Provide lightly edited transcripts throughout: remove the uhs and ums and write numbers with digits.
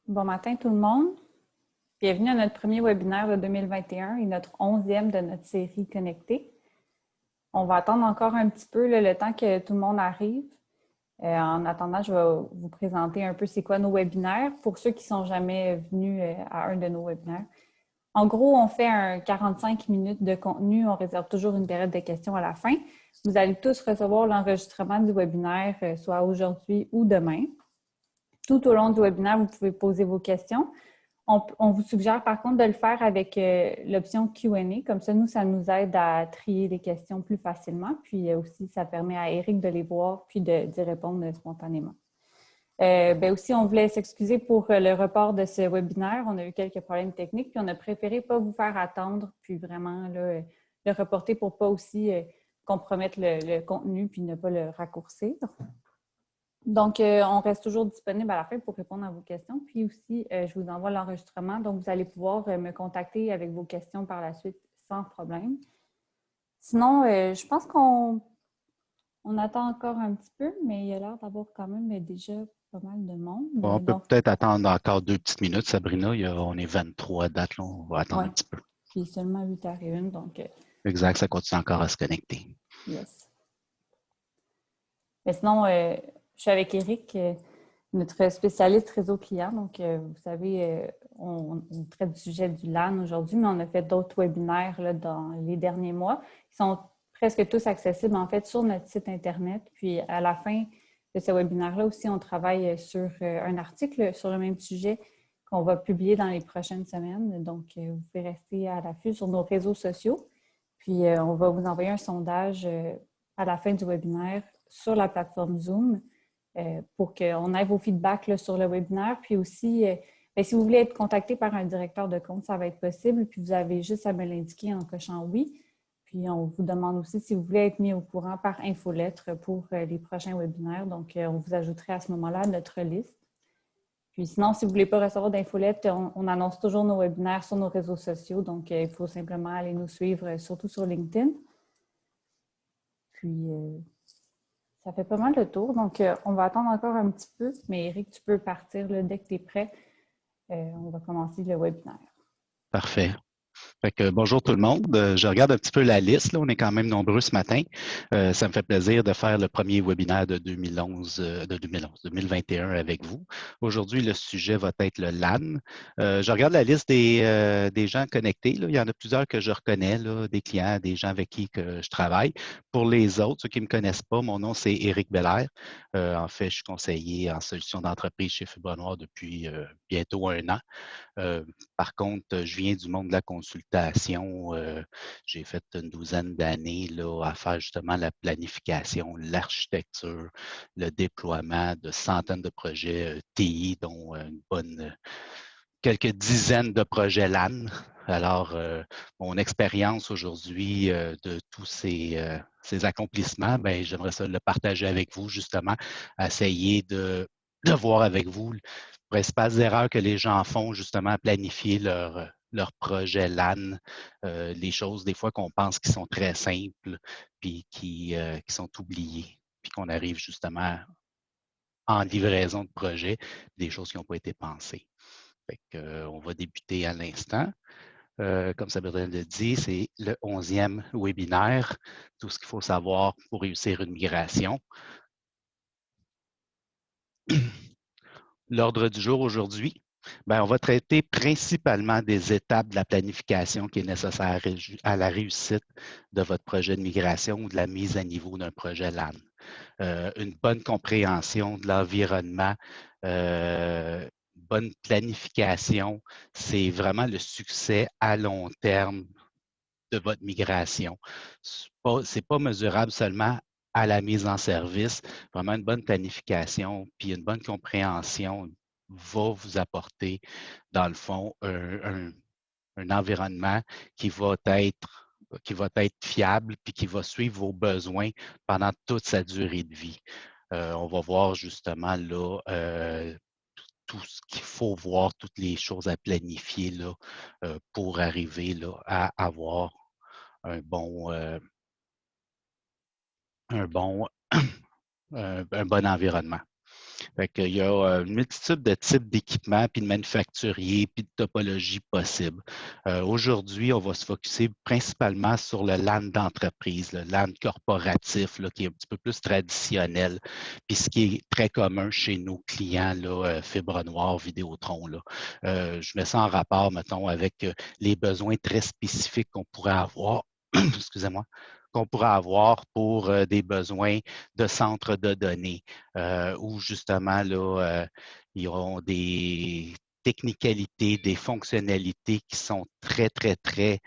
Bon matin tout le monde. Bienvenue à notre premier webinaire de 2021 et notre 11e de notre série Connectée. On va attendre encore un petit peu le temps que tout le monde arrive. En attendant, je vais vous présenter un peu c'est quoi nos webinaires pour ceux qui ne sont jamais venus à un de nos webinaires. En gros, on fait un 45 minutes de contenu. On réserve toujours une période de questions à la fin. Vous allez tous recevoir l'enregistrement du webinaire, soit aujourd'hui ou demain. Tout au long du webinaire, vous pouvez poser vos questions. On vous suggère par contre de le faire avec l'option Q&A. Comme ça, ça nous aide à trier les questions plus facilement. Puis aussi, ça permet à Éric de les voir puis d'y répondre spontanément. Aussi, on voulait s'excuser pour le report de ce webinaire. On a eu quelques problèmes techniques, puis on a préféré ne pas vous faire attendre, puis vraiment là, le reporter pour ne pas aussi compromettre le contenu puis ne pas le raccourcir. Donc, on reste toujours disponible à la fin pour répondre à vos questions. Puis aussi, je vous envoie l'enregistrement. Donc, vous allez pouvoir me contacter avec vos questions par la suite sans problème. Sinon, je pense qu'on attend encore un petit peu, mais il y a l'air d'avoir quand même déjà pas mal de monde. On peut peut-être attendre encore 2 petites minutes, Sabrina. On est 23 dates, là. On va attendre un petit peu. Puis seulement 8h01, donc... Exact, ça continue encore à se connecter. Yes. Mais sinon, je suis avec Éric, notre spécialiste réseau client. Donc, vous savez, on traite du sujet du LAN aujourd'hui, mais on a fait d'autres webinaires là, dans les derniers mois. Ils sont presque tous accessibles, en fait, sur notre site Internet. Puis, à la fin de ce webinaire-là aussi, on travaille sur un article sur le même sujet qu'on va publier dans les prochaines semaines. Donc, vous pouvez rester à l'affût sur nos réseaux sociaux. Puis, on va vous envoyer un sondage à la fin du webinaire sur la plateforme Zoom pour qu'on ait vos feedbacks là, sur le webinaire. Puis aussi, si vous voulez être contacté par un directeur de compte, ça va être possible. Puis vous avez juste à me l'indiquer en cochant oui. Puis on vous demande aussi si vous voulez être mis au courant par infolettre pour les prochains webinaires. Donc, on vous ajouterait à ce moment-là à notre liste. Puis sinon, si vous ne voulez pas recevoir d'infolettre, on annonce toujours nos webinaires sur nos réseaux sociaux. Donc, il faut simplement aller nous suivre, surtout sur LinkedIn. Puis, ça fait pas mal de tour. Donc, on va attendre encore un petit peu. Mais Éric, tu peux partir là, dès que tu es prêt. On va commencer le webinaire. Parfait. Fait que, bonjour tout le monde. Je regarde un petit peu la liste. Là. On est quand même nombreux ce matin. Ça me fait plaisir de faire le premier webinaire de 2021 avec vous. Aujourd'hui, le sujet va être le LAN. Je regarde la liste des gens connectés. Là. Il y en a plusieurs que je reconnais, là, des clients, des gens avec qui que je travaille. Pour les autres, ceux qui ne me connaissent pas, mon nom, c'est Éric Belair. En fait, je suis conseiller en solutions d'entreprise chez Fibre Noire depuis bientôt 1 an. Par contre, je viens du monde de la consultation. J'ai fait une douzaine d'années à faire justement la planification, l'architecture, le déploiement de centaines de projets TI, dont quelques dizaines de projets LAN. Alors, mon expérience aujourd'hui de tous ces accomplissements, j'aimerais ça le partager avec vous, justement, essayer de voir avec vous principales erreurs que les gens font justement à planifier leur projet LAN, les choses des fois qu'on pense qui sont très simples, puis qui sont oubliées, puis qu'on arrive justement en livraison de projet, des choses qui n'ont pas été pensées. Fait que, on va débuter à l'instant. Comme Sabrina le dit, c'est le 11e webinaire, tout ce qu'il faut savoir pour réussir une migration. L'ordre du jour aujourd'hui, on va traiter principalement des étapes de la planification qui est nécessaire à la réussite de votre projet de migration ou de la mise à niveau d'un projet LAN. Une bonne compréhension de l'environnement, bonne planification, c'est vraiment le succès à long terme de votre migration. Ce n'est pas mesurable seulement à la mise en service. Vraiment une bonne planification puis une bonne compréhension va vous apporter, dans le fond, un environnement qui va être fiable puis qui va suivre vos besoins pendant toute sa durée de vie. On va voir justement là tout ce qu'il faut voir, toutes les choses à planifier là, pour arriver là, à avoir un bon un bon environnement. Fait qu'il y a une multitude de types d'équipements, puis de manufacturiers, puis de topologies possibles. Aujourd'hui, on va se focusser principalement sur le LAN d'entreprise, le LAN corporatif, là, qui est un petit peu plus traditionnel, puis ce qui est très commun chez nos clients, là, Fibre Noire, Vidéotron. Là. Je mets ça en rapport, mettons, avec les besoins très spécifiques qu'on pourrait avoir, excusez-moi, qu'on pourrait avoir pour des besoins de centres de données, où justement, là, ils auront des technicalités, des fonctionnalités qui sont très, très, très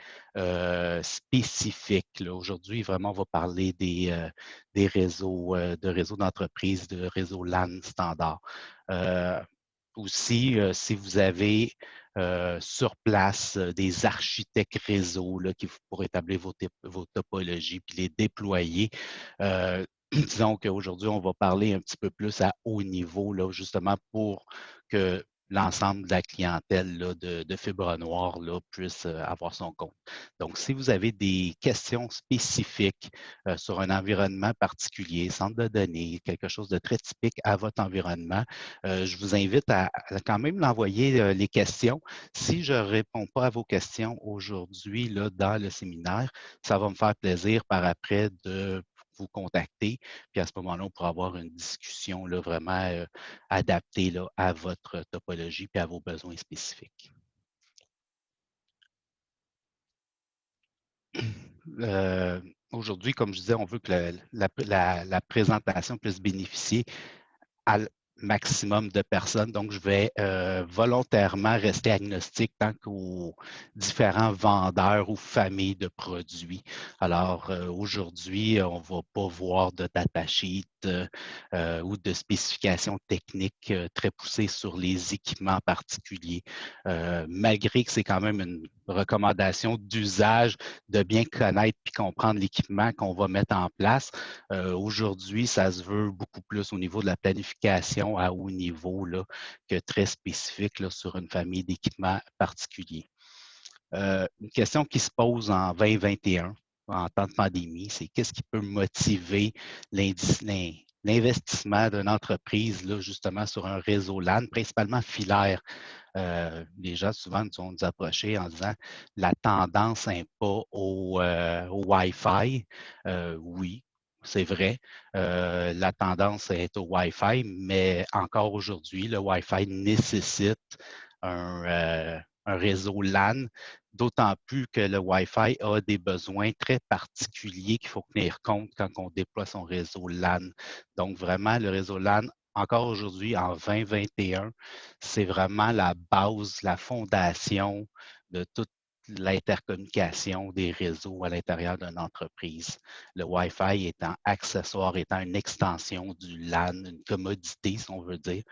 spécifiques. Aujourd'hui, vraiment, on va parler des réseaux, de réseaux d'entreprise, de réseaux LAN standards. Aussi, si vous avez sur place des architectes réseau là, pour établir vos topologies puis les déployer. Disons qu'aujourd'hui, on va parler un petit peu plus à haut niveau, là, justement pour que l'ensemble de la clientèle là, de Fibre Noire là, puisse avoir son compte. Donc, si vous avez des questions spécifiques sur un environnement particulier, centre de données, quelque chose de très typique à votre environnement, je vous invite à quand même l'envoyer les questions. Si je ne réponds pas à vos questions aujourd'hui là, dans le séminaire, ça va me faire plaisir par après de vous contacter. Puis à ce moment-là, on pourra avoir une discussion là, vraiment adaptée là, à votre topologie et à vos besoins spécifiques. Aujourd'hui, comme je disais, on veut que la présentation puisse bénéficier à maximum de personnes. Donc, je vais volontairement rester agnostique tant qu'aux différents vendeurs ou familles de produits. Alors, aujourd'hui, on ne va pas voir de datasheet ou de spécifications techniques très poussées sur les équipements particuliers, malgré que c'est quand même une recommandation d'usage de bien connaître puis comprendre l'équipement qu'on va mettre en place. Aujourd'hui, ça se veut beaucoup plus au niveau de la planification à haut niveau là, que très spécifique là, sur une famille d'équipements particuliers. Une question qui se pose en 2021, en temps de pandémie, c'est qu'est-ce qui peut motiver l'investissement d'une entreprise là, justement sur un réseau LAN, principalement filaire. Les gens souvent nous ont approchés en disant la tendance n'est pas au Wi-Fi. Oui, c'est vrai. La tendance est au Wi-Fi, mais encore aujourd'hui, le Wi-Fi nécessite un réseau LAN, d'autant plus que le Wi-Fi a des besoins très particuliers qu'il faut tenir compte quand on déploie son réseau LAN. Donc, vraiment, le réseau LAN, encore aujourd'hui, en 2021, c'est vraiment la base, la fondation de toute l'intercommunication des réseaux à l'intérieur d'une entreprise. Le Wi-Fi étant accessoire, étant une extension du LAN, une commodité, si on veut dire,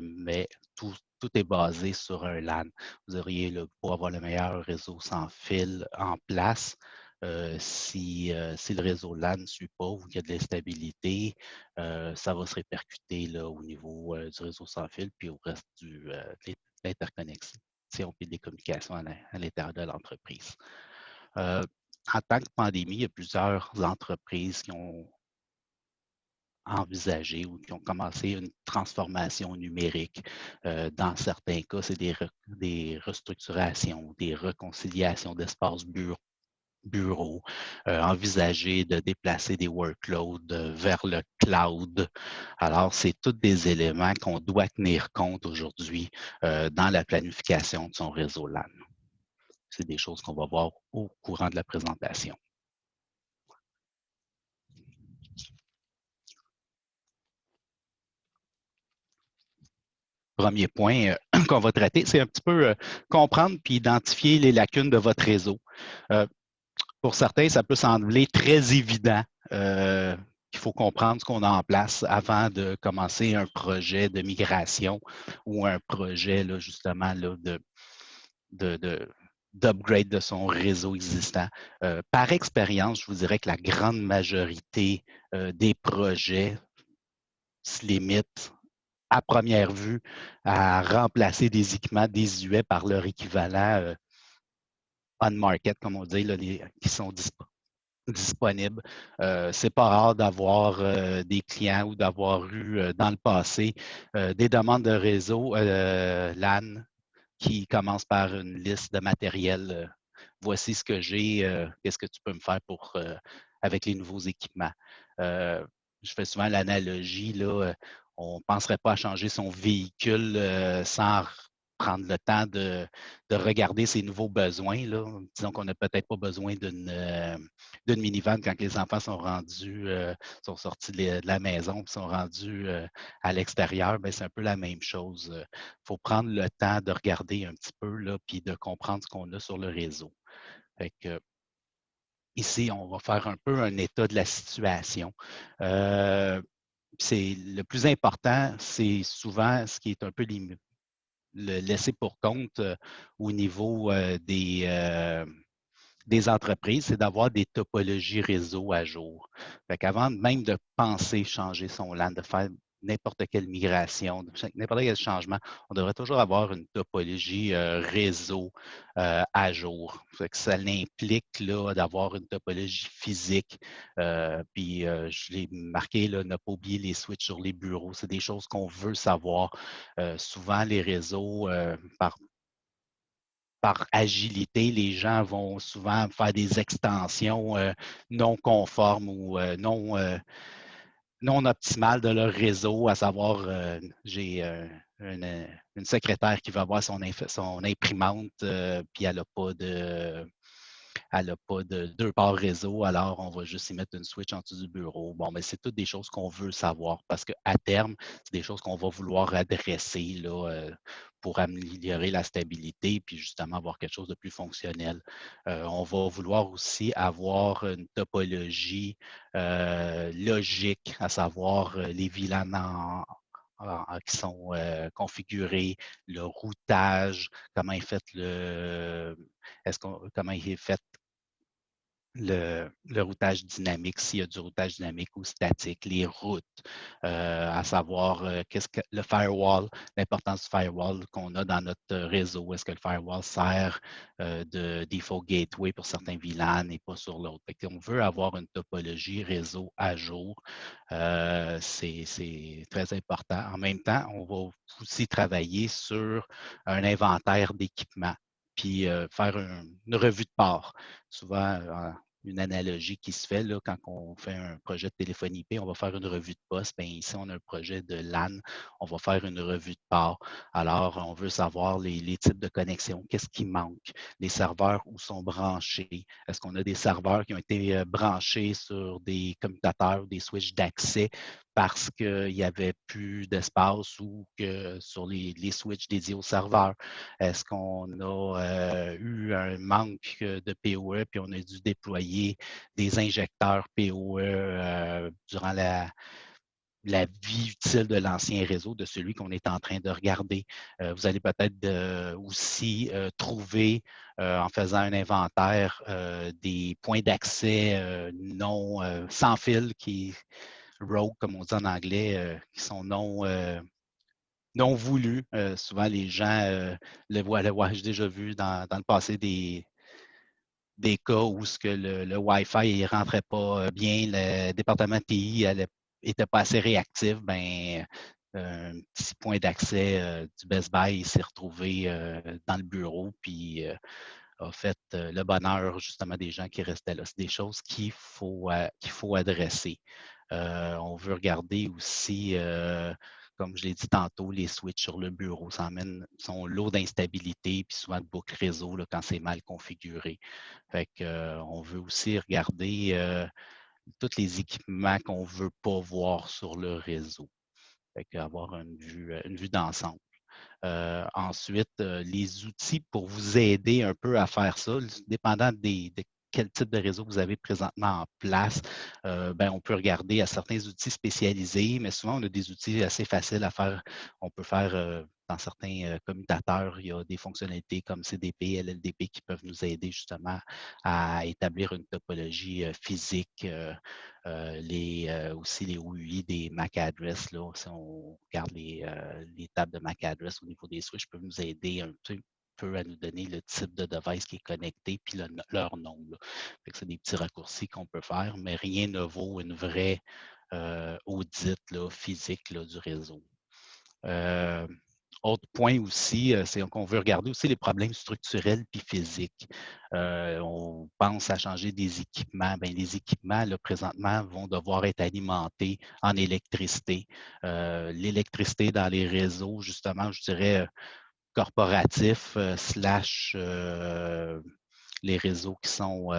mais tout est basé sur un LAN. Vous auriez, pour avoir le meilleur réseau sans fil en place, si le réseau LAN ne suit pas ou qu'il y a de l'instabilité, ça va se répercuter là, au niveau du réseau sans fil puis au reste de l'interconnexion et des communications à l'intérieur de l'entreprise. En tant que pandémie, il y a plusieurs entreprises qui ont envisagé ou qui ont commencé une transformation numérique. Dans certains cas, c'est des restructurations, des réconciliations d'espaces bureaux, envisager de déplacer des workloads vers le cloud. Alors, c'est tous des éléments qu'on doit tenir compte aujourd'hui dans la planification de son réseau LAN. C'est des choses qu'on va voir au courant de la présentation. Premier point qu'on va traiter, c'est un petit peu comprendre puis identifier les lacunes de votre réseau. Pour certains, ça peut sembler très évident qu'il faut comprendre ce qu'on a en place avant de commencer un projet de migration ou un projet là, justement là, d'upgrade de son réseau existant. Par expérience, je vous dirais que la grande majorité des projets se limitent à première vue à remplacer des équipements désuets par leur équivalent on-market, comme on dit, là, qui sont disponibles. disponible. C'est pas rare d'avoir des clients ou d'avoir eu dans le passé des demandes de réseau LAN qui commencent par une liste de matériel. Voici ce que j'ai, qu'est-ce que tu peux me faire pour avec les nouveaux équipements. Euh, je fais souvent l'analogie, là, on ne penserait pas à changer son véhicule sans prendre le temps de regarder ses nouveaux besoins. Là. Disons qu'on n'a peut-être pas besoin d'une minivan quand les enfants sont rendus, sont sortis de la maison, sont rendus à l'extérieur. Ben, c'est un peu la même chose. Il faut prendre le temps de regarder un petit peu, là, puis de comprendre ce qu'on a sur le réseau. Fait que, ici, on va faire un peu un état de la situation. C'est le plus important, c'est souvent ce qui est un peu le laisser pour compte au niveau des entreprises, c'est d'avoir des topologies réseau à jour. Fait qu'avant même de penser changer son LAN, de faire n'importe quelle migration, n'importe quel changement, on devrait toujours avoir une topologie réseau à jour. Fait que ça l'implique là, d'avoir une topologie physique. Puis je l'ai marqué, là, ne pas oublier les switches sur les bureaux. C'est des choses qu'on veut savoir. Souvent, les réseaux, par agilité, les gens vont souvent faire des extensions non conformes ou non optimales de leur réseau, à savoir, j'ai une secrétaire qui va avoir son imprimante, puis elle n'a pas de deux ports réseau, alors on va juste y mettre une switch en dessous du bureau. Bon, mais c'est toutes des choses qu'on veut savoir parce qu'à terme, c'est des choses qu'on va vouloir adresser là, pour améliorer la stabilité puis justement avoir quelque chose de plus fonctionnel. On va vouloir aussi avoir une topologie logique, à savoir les VLAN qui sont configurés, le routage, comment est fait comment il est fait le routage dynamique, s'il y a du routage dynamique ou statique, les routes, à savoir qu'est-ce que le firewall, l'importance du firewall qu'on a dans notre réseau. Est-ce que le firewall sert de default gateway pour certains VLAN et pas sur l'autre? On veut avoir une topologie réseau à jour. C'est très important. En même temps, on va aussi travailler sur un inventaire d'équipements puis faire une revue de part. Souvent, une analogie qui se fait là, quand on fait un projet de téléphonie IP, on va faire une revue de poste. Bien, ici, on a un projet de LAN, on va faire une revue de part. Alors, on veut savoir les types de connexions, qu'est-ce qui manque, les serveurs où sont branchés. Est-ce qu'on a des serveurs qui ont été branchés sur des commutateurs, des switches d'accès parce qu'il n'y avait plus d'espace ou que sur les switches dédiés aux serveurs? Est-ce qu'on a eu un manque de PoE puis on a dû déployer des injecteurs PoE durant la vie utile de l'ancien réseau, de celui qu'on est en train de regarder. Vous allez peut-être aussi trouver, en faisant un inventaire, des points d'accès non sans fil, qui rogue, comme on dit en anglais, qui sont non voulus. Souvent, les gens le voient. J'ai déjà vu dans le passé des cas où ce que le Wi-Fi ne rentrait pas bien, le département TI n'était pas assez réactif, ben, un petit point d'accès du Best Buy s'est retrouvé dans le bureau, puis a fait le bonheur justement des gens qui restaient là. C'est des choses qu'il faut adresser. On veut regarder aussi, comme je l'ai dit tantôt, les switches sur le bureau. Ça amène son lot d'instabilité, puis souvent de boucle réseau là, quand c'est mal configuré. Fait que, on veut aussi regarder tous les équipements qu'on ne veut pas voir sur le réseau. Fait que avoir une vue d'ensemble. Ensuite, les outils pour vous aider un peu à faire ça, dépendant de quel type de réseau vous avez présentement en place, ben, on peut regarder à certains outils spécialisés, mais souvent, on a des outils assez faciles à faire. On peut faire dans certains commutateurs, il y a des fonctionnalités comme CDP, LLDP qui peuvent nous aider justement à établir une topologie physique. Aussi les OUI des MAC address, là, si on regarde les tables de MAC address au niveau des switches, peuvent nous aider un peu peu à nous donner le type de device qui est connecté puis leur nom. C'est des petits raccourcis qu'on peut faire, mais rien ne vaut une vraie audit là, physique là, du réseau. Autre point aussi, c'est qu'on veut regarder aussi les problèmes structurels puis physiques. On pense à changer des équipements. Bien, les équipements, là, présentement, vont devoir être alimentés en électricité. L'électricité dans les réseaux, justement, je dirais, corporatifs slash les réseaux qui sont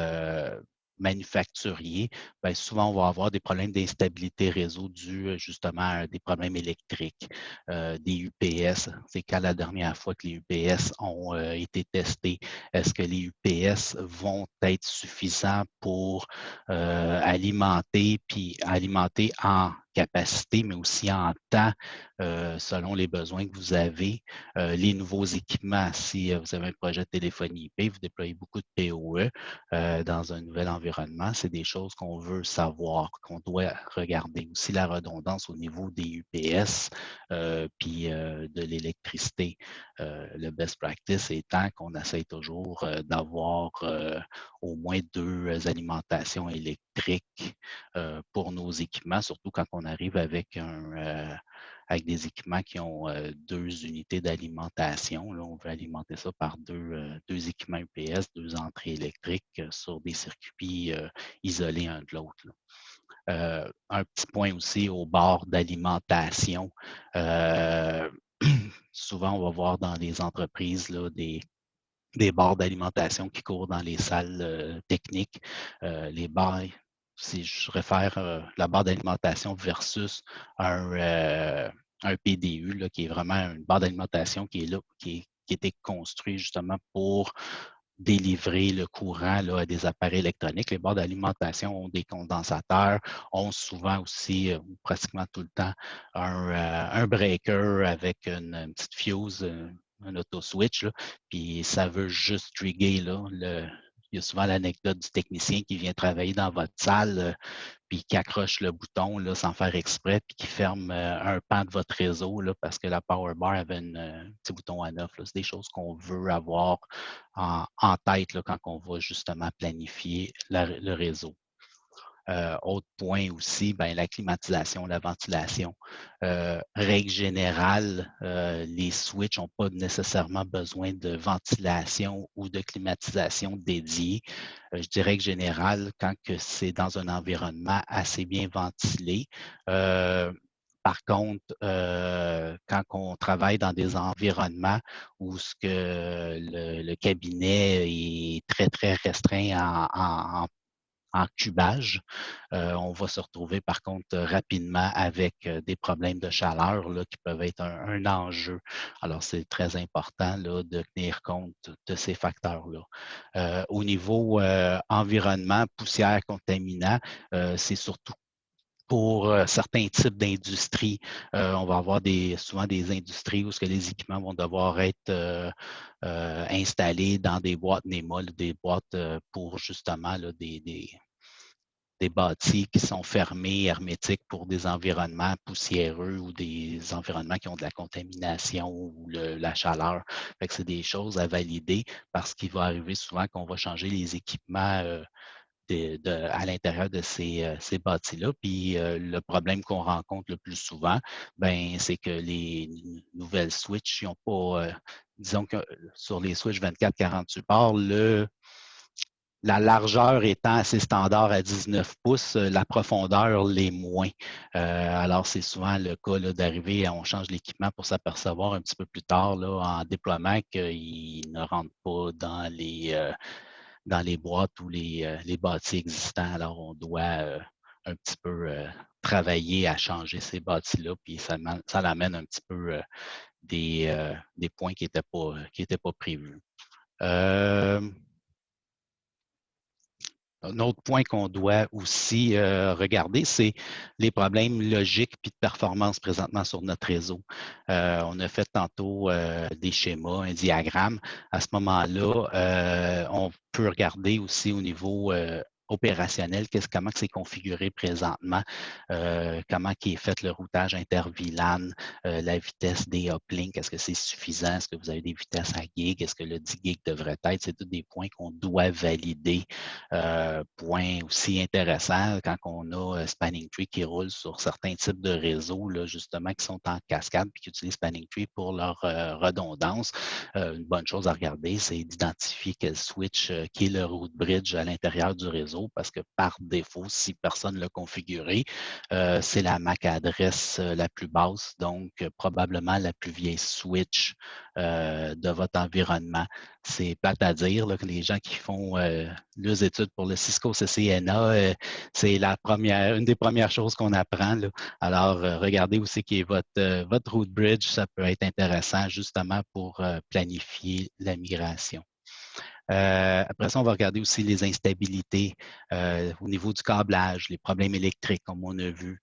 manufacturiers, bien, souvent, on va avoir des problèmes d'instabilité réseau dus justement à des problèmes électriques, des UPS. C'est quand la dernière fois que les UPS ont été testés, est-ce que les UPS vont être suffisants pour alimenter, puis alimenter en capacité, mais aussi en temps, selon les besoins que vous avez. Les nouveaux équipements, si vous avez un projet de téléphonie IP, vous déployez beaucoup de PoE dans un nouvel environnement, c'est des choses qu'on veut savoir, qu'on doit regarder. Aussi la redondance au niveau des UPS, puis de l'électricité. Le best practice étant qu'on essaie toujours d'avoir au moins 2 alimentations électriques pour nos équipements, surtout quand on arrive avec avec des équipements qui ont 2 unités d'alimentation. On veut alimenter ça par deux équipements UPS, 2 entrées électriques sur des circuits isolés un de l'autre. Un petit point aussi au bord d'alimentation. Souvent, on va voir dans les entreprises là, des barres d'alimentation qui courent dans les salles techniques. Les barres, si je réfère la barre d'alimentation versus un PDU, là, qui est vraiment une barre d'alimentation qui est là, qui a été construite justement pour délivrer le courant là, à des appareils électroniques. Les barres d'alimentation ont des condensateurs, ont souvent aussi, pratiquement tout le temps, un breaker avec une petite fuse, un auto-switch, puis ça veut juste trigger. Là, il y a souvent l'anecdote du technicien qui vient travailler dans votre salle, puis qui accroche le bouton là, sans faire exprès, puis qui ferme un pan de votre réseau là, parce que la power bar avait un petit bouton à 9. C'est des choses qu'on veut avoir en tête là, quand on va justement planifier le réseau. Autre point aussi, bien, la climatisation, la ventilation. Règle générale, les switches n'ont pas nécessairement besoin de ventilation ou de climatisation dédiée. Je dirais que général, quand c'est dans un environnement assez bien ventilé, par contre, quand on travaille dans des environnements où ce que le cabinet est très, très restreint en cubage, on va se retrouver par contre rapidement avec des problèmes de chaleur là, qui peuvent être un enjeu. Alors, c'est très important là, de tenir compte de ces facteurs-là. Au niveau environnement, poussière, contaminant, c'est surtout pour certains types d'industries. On va avoir souvent des industries où ce que les équipements vont devoir être installés dans des boîtes NEMA, des boîtes pour justement là, des bâtis qui sont fermés, hermétiques pour des environnements poussiéreux ou des environnements qui ont de la contamination ou la chaleur. C'est des choses à valider parce qu'il va arriver souvent qu'on va changer les équipements à l'intérieur de ces bâtis-là. Puis le problème qu'on rencontre le plus souvent, ben, c'est que les nouvelles switches, ils n'ont pas, disons que sur les switches 24-48 ports, la largeur étant assez standard à 19 pouces, la profondeur l'est moins. Alors, c'est souvent le cas d'arriver, on change l'équipement pour s'apercevoir un petit peu plus tard là, en déploiement qu'il ne rentre pas dans les boîtes ou les bâtis existants. Alors, on doit un petit peu travailler à changer ces bâtis-là, puis ça amène un petit peu des points qui n'étaient pas prévus. Un autre point qu'on doit aussi regarder, c'est les problèmes logiques et de performance présentement sur notre réseau. On a fait tantôt des schémas, un diagramme. À ce moment-là, on peut regarder aussi au niveau opérationnel, comment c'est configuré présentement, comment est fait le routage inter-VLAN, la vitesse des uplinks, est-ce que c'est suffisant, est-ce que vous avez des vitesses à gig, est-ce que le 10 gig devrait être, c'est tous des points qu'on doit valider. Point aussi intéressant, quand on a Spanning Tree qui roule sur certains types de réseaux, là, justement, qui sont en cascade et qui utilisent Spanning Tree pour leur redondance, une bonne chose à regarder, c'est d'identifier quel switch qui est le root bridge à l'intérieur du réseau, parce que par défaut, si personne ne l'a configuré, c'est la MAC adresse la plus basse, donc probablement la plus vieille switch de votre environnement. C'est plate à dire là, que les gens qui font leurs études pour le Cisco CCNA, c'est une des premières choses qu'on apprend, là. Alors, regardez aussi qui est votre root bridge, ça peut être intéressant justement pour planifier la migration. Après ça, on va regarder aussi les instabilités au niveau du câblage, les problèmes électriques, comme on a vu.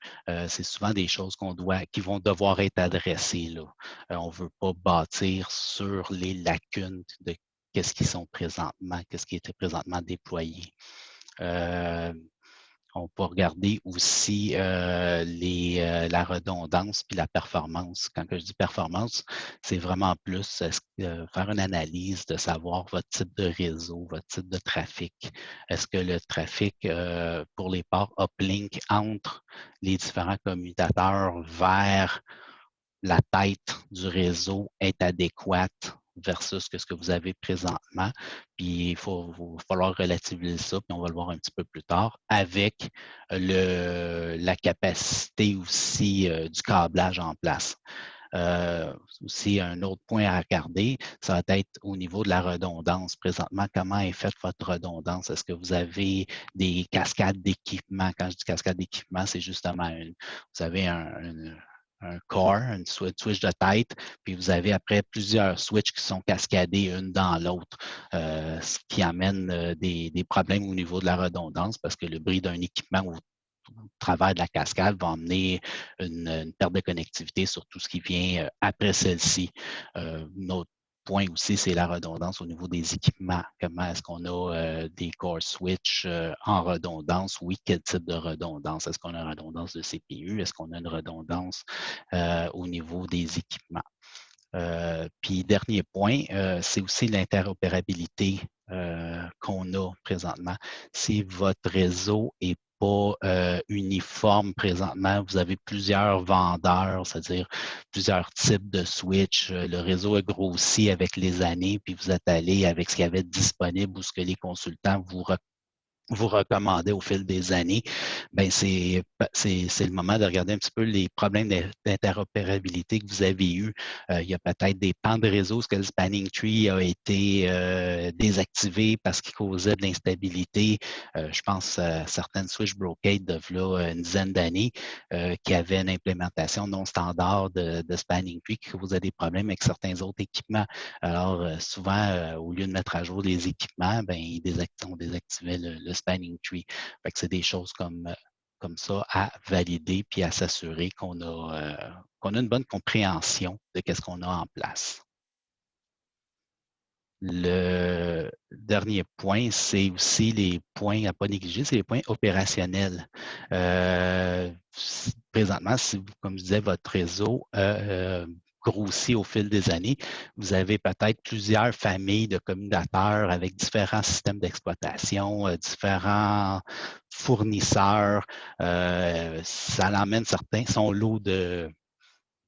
C'est souvent des choses qui vont devoir être adressées, là. On ne veut pas bâtir sur les lacunes de qu'est-ce qui était présentement déployé. On peut regarder aussi la redondance puis la performance. Quand je dis performance, c'est vraiment plus faire une analyse de savoir votre type de réseau, votre type de trafic. Est-ce que le trafic pour les ports uplink entre les différents commutateurs vers la tête du réseau est adéquate versus ce que vous avez présentement. Puis il va falloir relativiser ça, puis on va le voir un petit peu plus tard, avec la capacité aussi du câblage en place. Aussi, un autre point à regarder, ça va être au niveau de la redondance. Présentement, comment est faite votre redondance? Est-ce que vous avez des cascades d'équipement? Quand je dis cascade d'équipement, c'est justement vous avez un core, une switch de tête, puis vous avez après plusieurs switches qui sont cascadés une dans l'autre, ce qui amène des problèmes au niveau de la redondance parce que le bruit d'un équipement au travers de la cascade va amener une perte de connectivité sur tout ce qui vient après celle-ci. Notre point aussi, c'est la redondance au niveau des équipements. Comment est-ce qu'on a des core switch en redondance? Oui, quel type de redondance? Est-ce qu'on a une redondance de CPU? Est-ce qu'on a une redondance au niveau des équipements? Puis, dernier point, c'est aussi l'interopérabilité qu'on a présentement. Si votre réseau est pas uniforme présentement. Vous avez plusieurs vendeurs, c'est-à-dire plusieurs types de switch. Le réseau a grossi avec les années, puis vous êtes allé avec ce qu'il y avait disponible ou ce que les consultants vous recommandez au fil des années, ben c'est le moment de regarder un petit peu les problèmes d'interopérabilité que vous avez eus. Il y a peut-être des pans de réseau, ce que le Spanning Tree a été désactivé parce qu'il causait de l'instabilité. Je pense à certaines switch brocade de là, une dizaine d'années qui avaient une implémentation non standard de Spanning Tree qui causait des problèmes avec certains autres équipements. Alors, souvent, au lieu de mettre à jour les équipements, ben, on désactivait le Spanning Tree. Fait que c'est des choses comme ça à valider puis à s'assurer qu'on a une bonne compréhension de ce qu'on a en place. Le dernier point, c'est aussi les points à ne pas négliger, c'est les points opérationnels. Présentement, si vous, comme je disais, votre réseau grossit au fil des années, vous avez peut-être plusieurs familles de commutateurs avec différents systèmes d'exploitation, différents fournisseurs. Ça l'emmène son lot de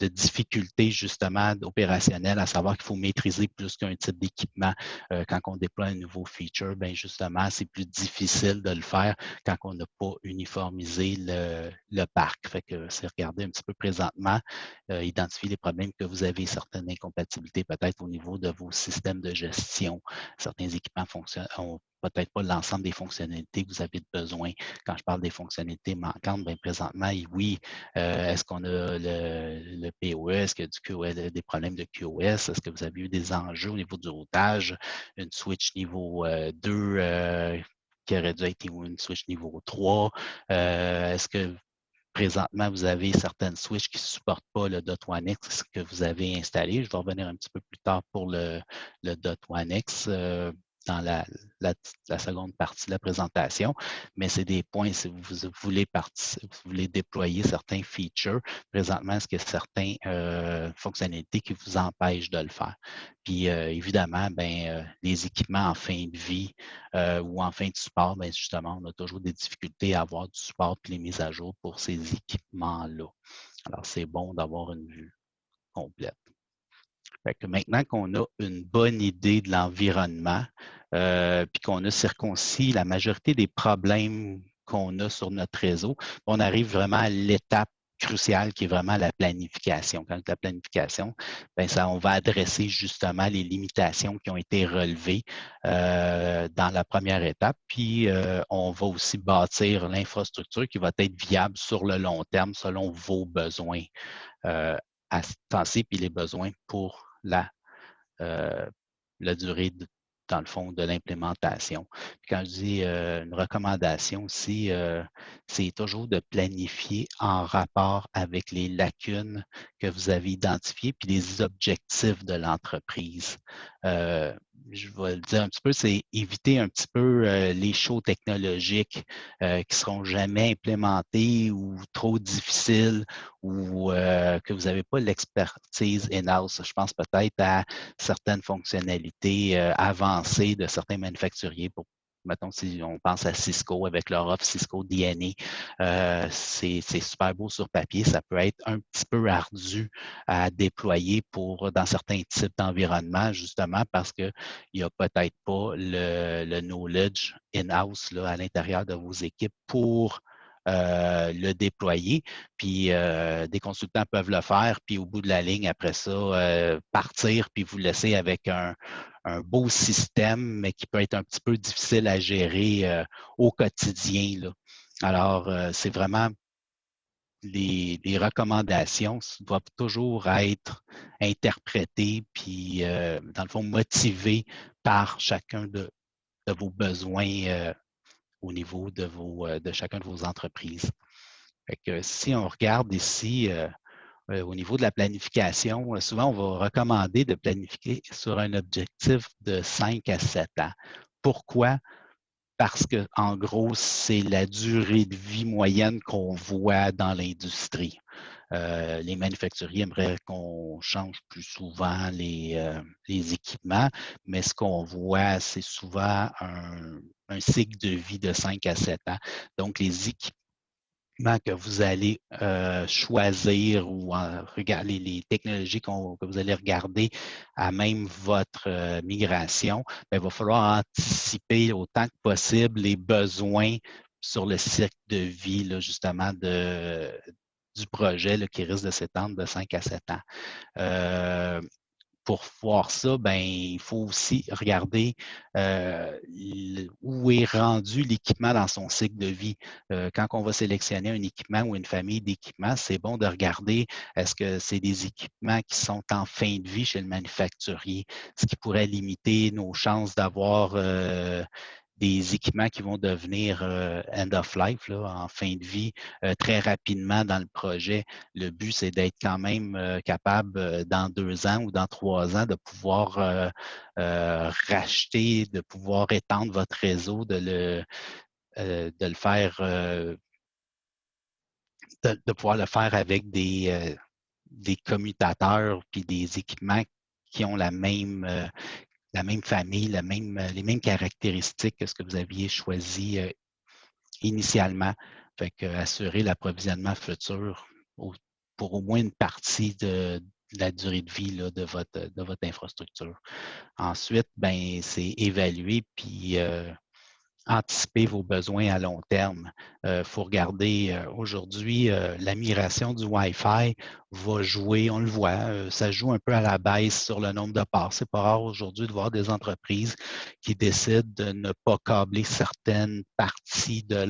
difficultés justement opérationnelles, à savoir qu'il faut maîtriser plus qu'un type d'équipement. Quand on déploie un nouveau feature, bien justement, c'est plus difficile de le faire quand on n'a pas uniformisé le parc. Fait que c'est regarder un petit peu présentement, identifier les problèmes que vous avez, certaines incompatibilités peut-être au niveau de vos systèmes de gestion. Certains équipements ont peut-être pas l'ensemble des fonctionnalités que vous avez besoin. Quand je parle des fonctionnalités manquantes, bien présentement, oui, est-ce qu'on a le POE? Est-ce qu'il y a du QoS, des problèmes de QoS? Est-ce que vous avez eu des enjeux au niveau du routage? Une switch niveau 2 qui aurait dû être une switch niveau 3? Est-ce que présentement, vous avez certaines switches qui ne supportent pas le .1x que vous avez installé? Je vais revenir un petit peu plus tard pour le .1x. dans la seconde partie de la présentation, mais c'est des points si vous voulez déployer certains features. Présentement, est-ce qu'il y a certaines fonctionnalités qui vous empêchent de le faire? Puis évidemment, les équipements en fin de vie ou en fin de support, bien, justement, on a toujours des difficultés à avoir du support et les mises à jour pour ces équipements-là. Alors, c'est bon d'avoir une vue complète. Fait que maintenant qu'on a une bonne idée de l'environnement, puis qu'on a circoncis la majorité des problèmes qu'on a sur notre réseau, on arrive vraiment à l'étape cruciale qui est vraiment la planification. Quand la planification, on va adresser justement les limitations qui ont été relevées dans la première étape, puis on va aussi bâtir l'infrastructure qui va être viable sur le long terme selon vos besoins à ce temps-ci, puis les besoins pour la durée, dans le fond, de l'implémentation. Puis quand je dis une recommandation aussi, c'est toujours de planifier en rapport avec les lacunes que vous avez identifiées puis les objectifs de l'entreprise. Je vais le dire un petit peu, c'est éviter un petit peu les shows technologiques qui ne seront jamais implémentés ou trop difficiles ou que vous n'avez pas l'expertise in-house. Je pense peut-être à certaines fonctionnalités avancées de certains manufacturiers pour mettons, si on pense à Cisco avec leur offre Cisco DNA, c'est super beau sur papier. Ça peut être un petit peu ardu à déployer dans certains types d'environnements, justement parce qu'il n'y a peut-être pas le knowledge in-house à l'intérieur de vos équipes pour le déployer. Puis des consultants peuvent le faire, puis au bout de la ligne, après ça, partir, puis vous laisser avec un beau système, mais qui peut être un petit peu difficile à gérer au quotidien, là. Alors, c'est vraiment les recommandations doivent toujours être interprétées, puis dans le fond, motivées par chacun de vos besoins au niveau de chacun de vos entreprises. Fait que si on regarde ici au niveau de la planification, souvent on va recommander de planifier sur un objectif de 5 à 7 ans. Pourquoi? Parce que, en gros, c'est la durée de vie moyenne qu'on voit dans l'industrie. Les manufacturiers aimeraient qu'on change plus souvent les équipements, mais ce qu'on voit, c'est souvent un cycle de vie de 5 à 7 ans. Donc, les équipements que vous allez choisir ou regarder les technologies que vous allez regarder à même votre migration, il va falloir anticiper autant que possible les besoins sur le cycle de vie, là, justement, du projet là, qui risque de s'étendre de 5 à 7 ans. Pour voir ça, il faut aussi regarder où est rendu l'équipement dans son cycle de vie. Quand on va sélectionner un équipement ou une famille d'équipements, c'est bon de regarder est-ce que c'est des équipements qui sont en fin de vie chez le manufacturier, ce qui pourrait limiter nos chances d'avoir des équipements qui vont devenir end of life, là, en fin de vie, très rapidement dans le projet. Le but, c'est d'être quand même capable, dans 2 ans ou dans 3 ans, de pouvoir racheter, de pouvoir étendre votre réseau, de le faire, de pouvoir le faire avec des commutateurs puis des équipements qui ont la même famille, les mêmes caractéristiques que ce que vous aviez choisi initialement. Fait que assurer l'approvisionnement futur pour au moins une partie de la durée de vie là, de votre infrastructure. Ensuite, c'est évaluer puis anticiper vos besoins à long terme. Il faut regarder aujourd'hui, la migration du Wi-Fi va jouer, on le voit, ça joue un peu à la baisse sur le nombre de parts. C'est pas rare aujourd'hui de voir des entreprises qui décident de ne pas câbler certaines parties de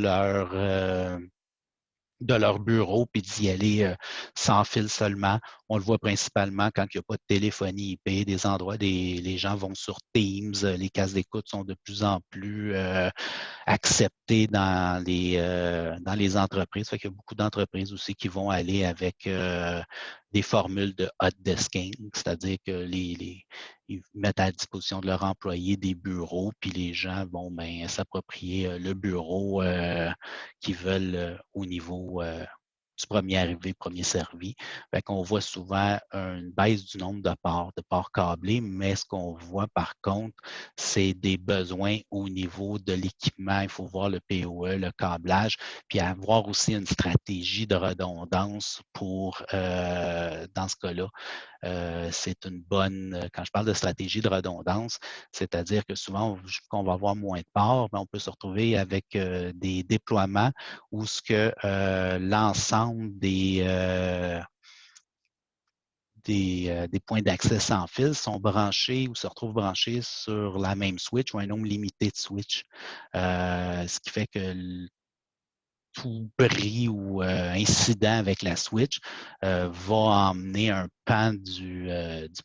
leur bureau puis d'y aller sans fil seulement. On le voit principalement quand il n'y a pas de téléphonie IP, des endroits, les gens vont sur Teams, les cases d'écoute sont de plus en plus acceptées dans les entreprises. Fait qu'il y a beaucoup d'entreprises aussi qui vont aller avec des formules de hot desking, c'est-à-dire que ils mettent à disposition de leurs employés des bureaux, puis les gens vont s'approprier le bureau qu'ils veulent au niveau du premier arrivé, premier servi. Fait qu'on voit souvent une baisse du nombre de ports câblés, mais ce qu'on voit par contre, c'est des besoins au niveau de l'équipement. Il faut voir le POE, le câblage, puis avoir aussi une stratégie de redondance pour, dans ce cas-là, c'est une bonne, quand je parle de stratégie de redondance, c'est-à-dire que souvent, qu'on va avoir moins de ports, mais on peut se retrouver avec des déploiements où ce que l'ensemble des points d'accès sans fil sont branchés ou se retrouvent branchés sur la même switch ou un nombre limité de switches. Ce qui fait que tout bris ou incident avec la switch va emmener un pan du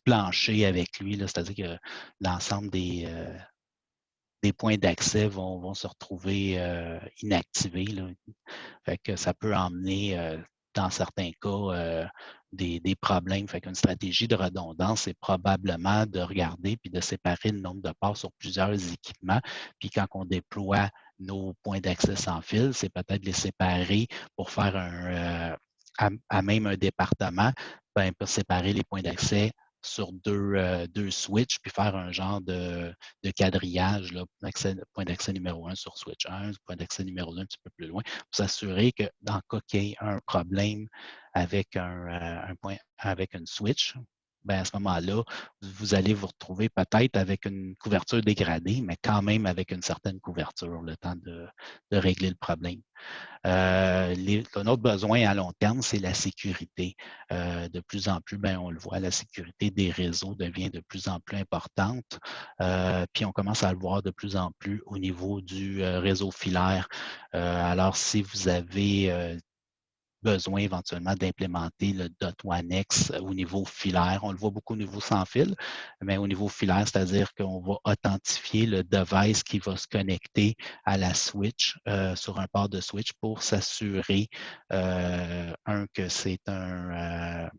plancher avec lui. C'est-à-dire que l'ensemble des points d'accès vont se retrouver inactivés. Là. Fait que ça peut emmener, dans certains cas, des problèmes. Fait qu'une stratégie de redondance, c'est probablement de regarder puis de séparer le nombre de ports sur plusieurs équipements. Puis quand on déploie nos points d'accès sans fil, c'est peut-être les séparer pour faire à même un département, pour séparer les points d'accès sur deux switches, puis faire un genre de quadrillage, là, point d'accès numéro 1 sur switch 1, point d'accès numéro 2 un petit peu plus loin, pour s'assurer que dans le cas qu'il y ait un problème avec avec une switch, à ce moment-là, vous allez vous retrouver peut-être avec une couverture dégradée, mais quand même avec une certaine couverture, le temps de régler le problème. Un autre besoin à long terme, c'est la sécurité. De plus en plus, on le voit, la sécurité des réseaux devient de plus en plus importante. Puis on commence à le voir de plus en plus au niveau du réseau filaire. Alors, si vous avez besoin éventuellement d'implémenter le .1x au niveau filaire. On le voit beaucoup au niveau sans fil, mais au niveau filaire, c'est-à-dire qu'on va authentifier le device qui va se connecter à la switch sur un port de switch pour s'assurer, que c'est un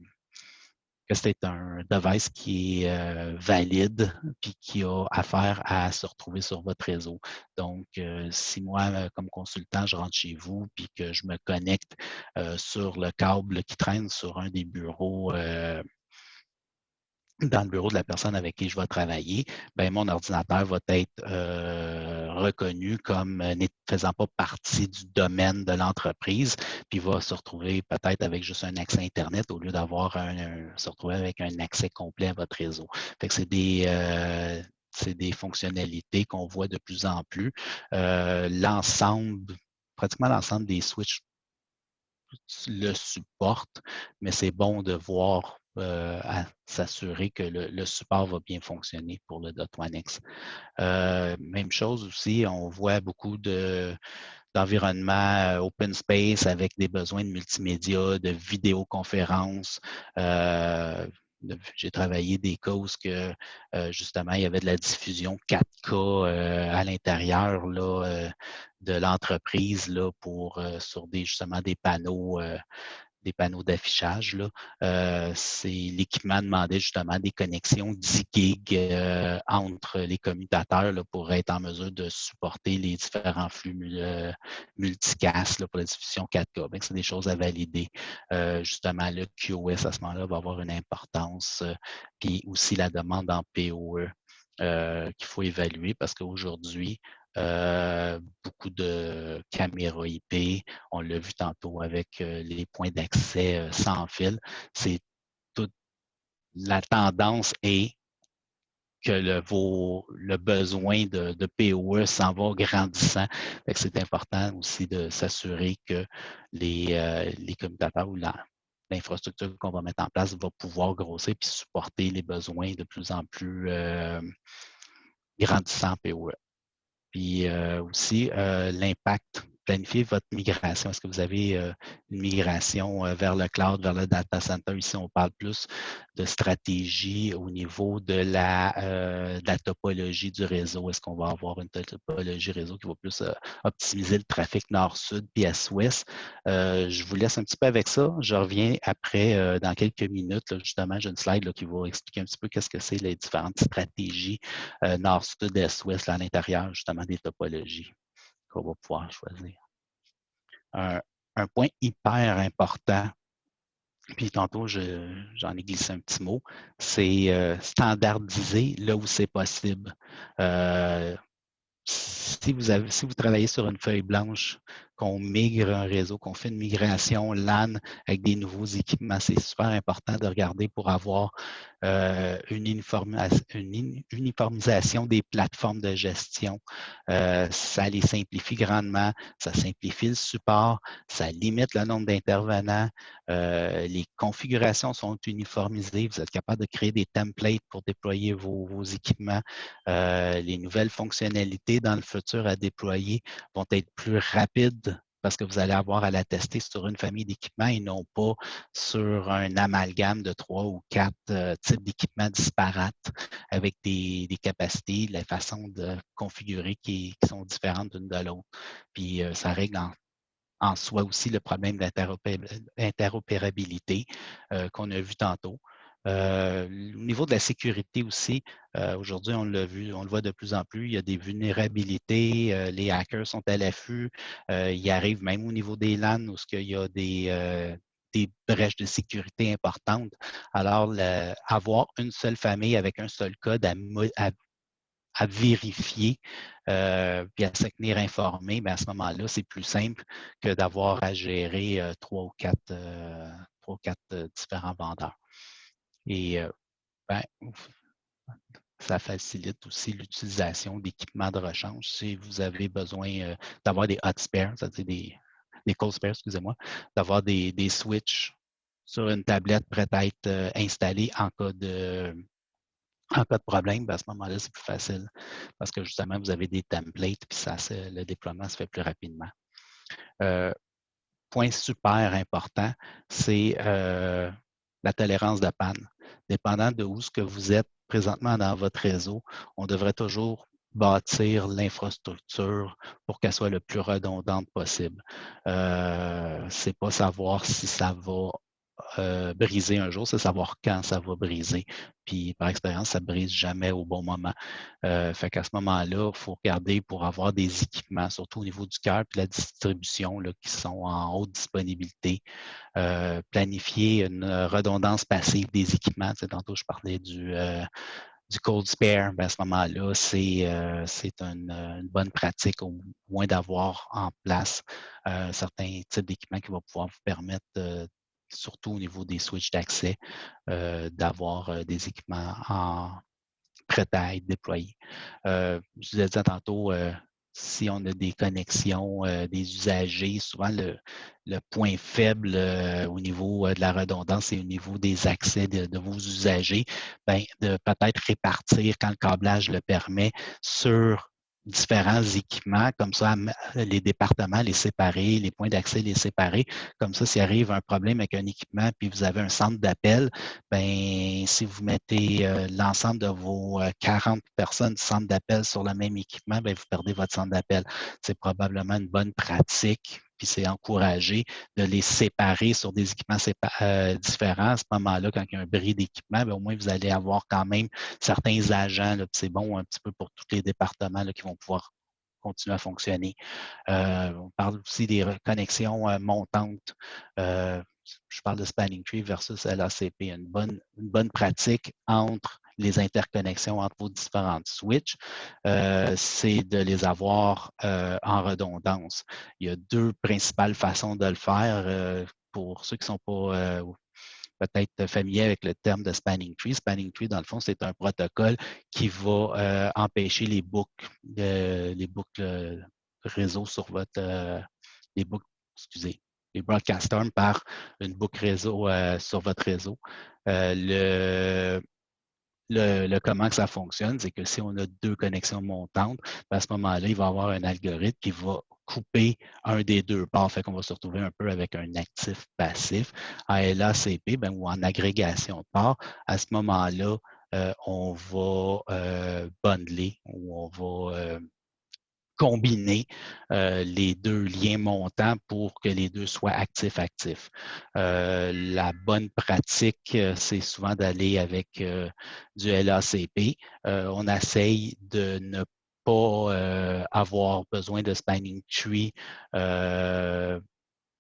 device qui est valide puis qui a affaire à se retrouver sur votre réseau. Donc, si moi, comme consultant, je rentre chez vous puis que je me connecte sur le câble qui traîne sur un des bureaux dans le bureau de la personne avec qui je vais travailler, mon ordinateur va être reconnu comme ne faisant pas partie du domaine de l'entreprise, puis va se retrouver peut-être avec juste un accès Internet au lieu d'avoir se retrouver avec un accès complet à votre réseau. Fait que c'est des fonctionnalités qu'on voit de plus en plus. Pratiquement l'ensemble des switches le supportent, mais c'est bon de voir à s'assurer que le support va bien fonctionner pour le .1x. Même chose aussi, on voit beaucoup d'environnements open space avec des besoins de multimédia, de vidéoconférences. J'ai travaillé des cas où justement, il y avait de la diffusion 4K à l'intérieur de l'entreprise sur justement des panneaux d'affichage. L'équipement demandait justement des connexions 10 gigs entre les commutateurs pour être en mesure de supporter les différents flux multicast pour la diffusion 4K. C'est des choses à valider. Justement, le QoS à ce moment-là va avoir une importance. Puis aussi la demande en PoE qu'il faut évaluer parce qu'aujourd'hui, beaucoup de caméras IP, on l'a vu tantôt avec les points d'accès sans fil, la tendance est que le besoin de PoE s'en va grandissant. C'est important aussi de s'assurer que les commutateurs ou l'infrastructure qu'on va mettre en place va pouvoir grossir et supporter les besoins de plus en plus grandissants PoE. Puis aussi, l'impact planifiez votre migration. Est-ce que vous avez une migration vers le cloud, vers le data center? Ici, on parle plus de stratégie au niveau de la topologie du réseau. Est-ce qu'on va avoir une topologie réseau qui va plus optimiser le trafic nord-sud puis est-ouest? Je vous laisse un petit peu avec ça. Je reviens après dans quelques minutes. Là, justement, j'ai une slide là, qui va expliquer un petit peu qu'est-ce que c'est les différentes stratégies nord-sud, est-ouest à l'intérieur justement des topologies qu'on va pouvoir choisir. Un point hyper important, puis tantôt j'en ai glissé un petit mot, c'est standardiser là où c'est possible. Si vous travaillez sur une feuille blanche, qu'on migre un réseau, qu'on fait une migration LAN avec des nouveaux équipements, c'est super important de regarder pour avoir une uniformisation des plateformes de gestion. Ça les simplifie grandement, ça simplifie le support, ça limite le nombre d'intervenants, les configurations sont uniformisées, vous êtes capable de créer des templates pour déployer vos équipements. Les nouvelles fonctionnalités dans le futur à déployer vont être plus rapides parce que vous allez avoir à la tester sur une famille d'équipements et non pas sur un amalgame de 3 ou 4 types d'équipements disparates avec des capacités, la façon de configurer qui sont différentes d'une de l'autre. Puis ça règle en soi aussi le problème d'interopérabilité qu'on a vu tantôt. Au niveau de la sécurité aussi, aujourd'hui, on l'a vu, on le voit de plus en plus, il y a des vulnérabilités, les hackers sont à l'affût, ils arrivent même au niveau des LAN où il y a des brèches de sécurité importantes. Alors, avoir une seule famille avec un seul code à vérifier puis à se tenir informé, bien à ce moment-là, c'est plus simple que d'avoir à gérer trois ou quatre différents vendeurs. Et ben, ça facilite aussi l'utilisation d'équipements de rechange. Si vous avez besoin d'avoir des hot spares, c'est-à-dire des cold spares, excusez-moi, d'avoir des switches sur une tablette prête à être installée en cas de problème, ben à ce moment-là, c'est plus facile parce que justement, vous avez des templates puis le déploiement se fait plus rapidement. Point super important, c'est la tolérance de panne. Dépendant de où ce que vous êtes présentement dans votre réseau, on devrait toujours bâtir l'infrastructure pour qu'elle soit le plus redondante possible. C'est pas savoir si ça va briser un jour, c'est savoir quand ça va briser. Puis par expérience, ça ne brise jamais au bon moment. Fait qu'à ce moment-là, il faut regarder pour avoir des équipements, surtout au niveau du cœur et la distribution là, qui sont en haute disponibilité. Planifier une redondance passive des équipements. Tu sais, tantôt, je parlais du cold spare, ben à ce moment-là, c'est une bonne pratique au moins d'avoir en place certains types d'équipements qui vont pouvoir vous permettre surtout au niveau des switches d'accès, d'avoir des équipements prêts à être déployés. Je vous ai dit tantôt, si on a des connexions des usagers, souvent le point faible au niveau de la redondance et au niveau des accès de vos usagers, bien, de peut-être répartir quand le câblage le permet sur différents équipements, comme ça, les départements les séparer, les points d'accès les séparer. Comme ça, s'il arrive un problème avec un équipement puis vous avez un centre d'appel, bien, si vous mettez l'ensemble de vos 40 personnes du centre d'appel sur le même équipement, bien, vous perdez votre centre d'appel. C'est probablement une bonne pratique, puis c'est encouragé de les séparer sur des équipements différents. À ce moment-là, quand il y a un bris d'équipement, bien, au moins, vous allez avoir quand même certains agents. C'est bon un petit peu pour tous les départements là, qui vont pouvoir continuer à fonctionner. On parle aussi des connexions montantes. Je parle de Spanning Tree versus LACP, une bonne pratique entre les interconnexions entre vos différentes switches, c'est de les avoir en redondance. Il y a deux principales façons de le faire. Pour ceux qui ne sont pas peut-être familiers avec le terme de Spanning Tree. Spanning Tree, dans le fond, c'est un protocole qui va empêcher les boucles réseau sur les boucles, excusez, les broadcasters par une boucle réseau sur votre réseau. Comment que ça fonctionne, c'est que si on a deux connexions montantes, à ce moment-là, il va y avoir un algorithme qui va couper un des deux ports. Fait qu'on va se retrouver un peu avec un actif passif. En LACP, ben, ou en agrégation de ports, à ce moment-là, on va bundler ou on va combiner les deux liens montants pour que les deux soient actifs-actifs. La bonne pratique, c'est souvent d'aller avec du LACP. On essaye de ne pas avoir besoin de spanning tree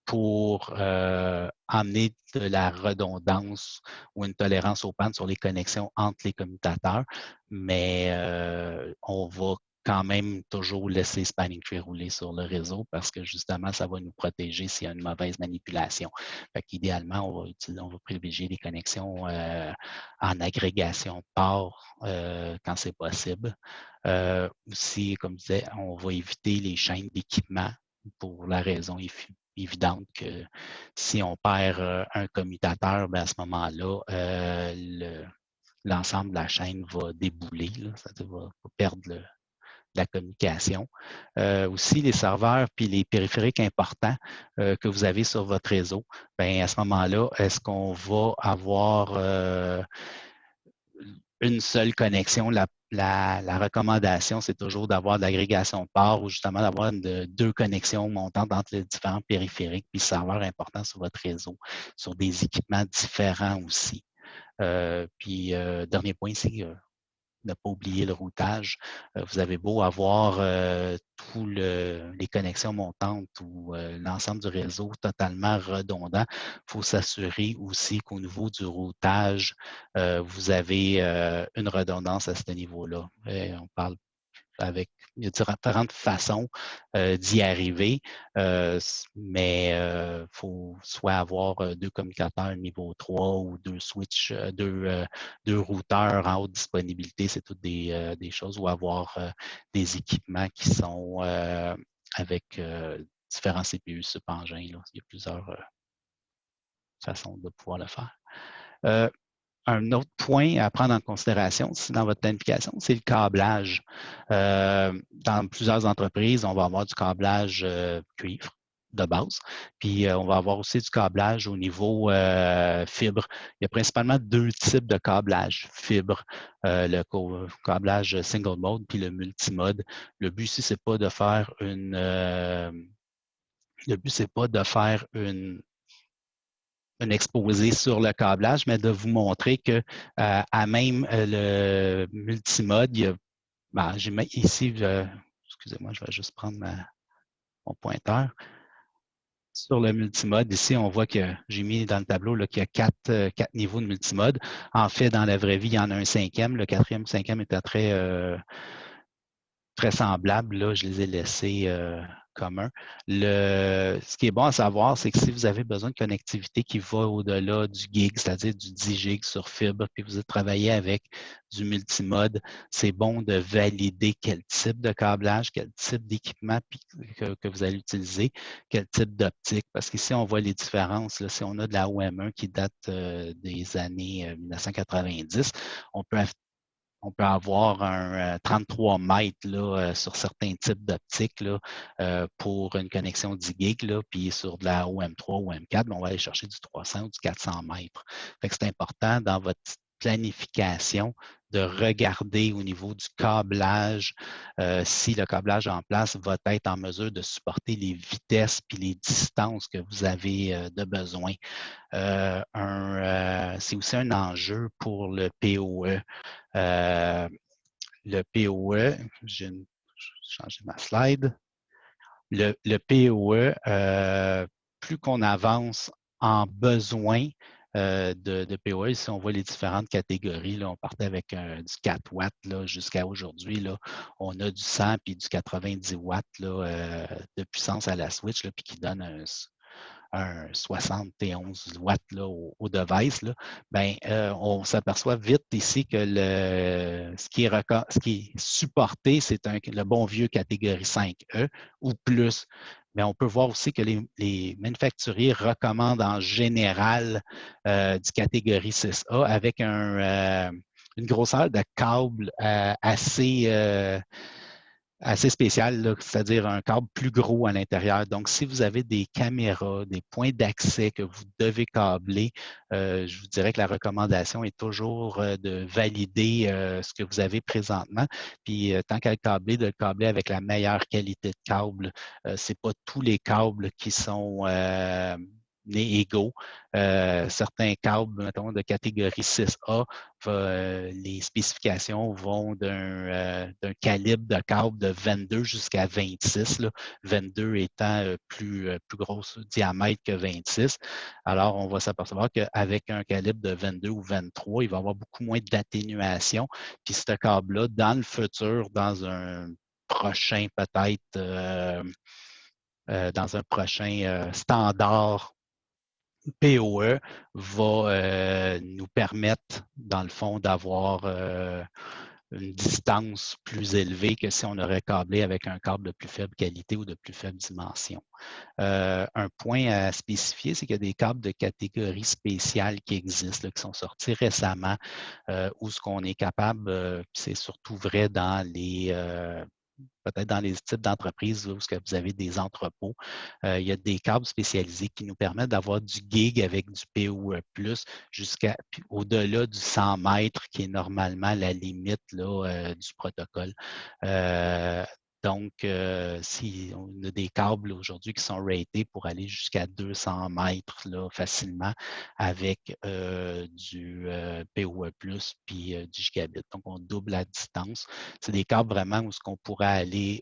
pour amener de la redondance ou une tolérance aux pannes sur les connexions entre les commutateurs, mais on va quand même toujours laisser Spanning Tree rouler sur le réseau parce que justement, ça va nous protéger s'il y a une mauvaise manipulation. Fait qu'idéalement, on va privilégier les connexions en agrégation de ports quand c'est possible. Aussi, comme je disais, on va éviter les chaînes d'équipement pour la raison évidente que si on perd un commutateur, ben à ce moment-là, l'ensemble de la chaîne va débouler, c'est-à-dire va perdre la communication. Aussi, les serveurs puis les périphériques importants que vous avez sur votre réseau, bien, à ce moment-là, est-ce qu'on va avoir une seule connexion? La recommandation, c'est toujours d'avoir de l'agrégation de ports ou justement d'avoir deux connexions montantes entre les différents périphériques puis serveurs importants sur votre réseau, sur des équipements différents aussi. Dernier point, c'est ne pas oublier le routage. Vous avez beau avoir tous les connexions montantes ou l'ensemble du réseau totalement redondant, il faut s'assurer aussi qu'au niveau du routage, vous avez une redondance à ce niveau-là. On parle il y a différentes façons d'y arriver, mais il faut soit avoir deux communicateurs niveau 3 ou deux switches, deux routeurs en haute disponibilité, c'est toutes des choses, ou avoir des équipements qui sont avec différents CPU SUP engins. Il y a plusieurs façons de pouvoir le faire. Un autre point à prendre en considération dans votre planification, c'est le câblage. Dans plusieurs entreprises, on va avoir du câblage cuivre de base, puis on va avoir aussi du câblage au niveau fibre. Il y a principalement deux types de câblage fibre, le câblage single mode puis le multimode. Le but ici, c'est pas de faire un exposé sur le câblage, mais de vous montrer que à même le multimode, j'ai mis ici, excusez-moi, je vais juste prendre mon pointeur. Sur le multimode, ici, on voit que j'ai mis dans le tableau qu'il y a quatre niveaux de multimode. En fait, dans la vraie vie, il y en a un cinquième. Le quatrième, cinquième était très semblables. Là, je les ai laissés communs. Ce qui est bon à savoir, c'est que si vous avez besoin de connectivité qui va au-delà du gig, c'est-à-dire du 10 gig sur fibre, puis vous travaillez avec du multimode, c'est bon de valider quel type de câblage, quel type d'équipement que vous allez utiliser, quel type d'optique. Parce qu'ici, on voit les différences. Là, si on a de la OM1 qui date des années 1990, on peut avoir un 33 mètres là, sur certains types d'optiques pour une connexion 10 gig, là, puis sur de la OM3 ou OM4, on va aller chercher du 300 ou du 400 mètres. Fait que c'est important dans votre planification de regarder au niveau du câblage si le câblage en place va être en mesure de supporter les vitesses puis les distances que vous avez de besoin. C'est aussi un enjeu pour le POE. Le POE, j'ai changé ma slide. Le POE, plus qu'on avance en besoin de POE, si on voit les différentes catégories, là, on partait avec du 4 watts jusqu'à aujourd'hui. On a du 100 puis du 90 watts de puissance à la switch, puis qui donne un 71 watts là, au device, là, ben, on s'aperçoit vite ici que ce qui est supporté, c'est le bon vieux catégorie 5E ou plus. Mais on peut voir aussi que les manufacturiers recommandent en général du catégorie 6A avec une grosseur de câble assez assez spécial, là, c'est-à-dire un câble plus gros à l'intérieur. Donc, si vous avez des caméras, des points d'accès que vous devez câbler, je vous dirais que la recommandation est toujours de valider ce que vous avez présentement. Puis, tant qu'à le câbler, de le câbler avec la meilleure qualité de câble. Ce n'est pas tous les câbles qui sont nés égaux. Certains câbles, mettons, de catégorie 6A, les spécifications vont d'un calibre de câble de 22 jusqu'à 26, là, 22 étant plus gros diamètre que 26. Alors, on va s'apercevoir qu'avec un calibre de 22 ou 23, il va y avoir beaucoup moins d'atténuation. Puis ce câble-là, dans le futur, dans un prochain peut-être, dans un prochain standard POE va nous permettre, dans le fond, d'avoir une distance plus élevée que si on aurait câblé avec un câble de plus faible qualité ou de plus faible dimension. Un point à spécifier, c'est qu'il y a des câbles de catégorie spéciale qui existent, là, qui sont sortis récemment, où ce qu'on est capable, c'est surtout vrai dans les peut-être dans les types d'entreprises où vous avez des entrepôts. Il y a des câbles spécialisés qui nous permettent d'avoir du gig avec du PoE+, jusqu'à au-delà du 100 mètres, qui est normalement la limite là, du protocole. Donc, si on a des câbles aujourd'hui qui sont ratés pour aller jusqu'à 200 mètres là, facilement avec du PoE+, puis du gigabit. Donc, on double la distance. C'est des câbles vraiment où ce qu'on pourrait aller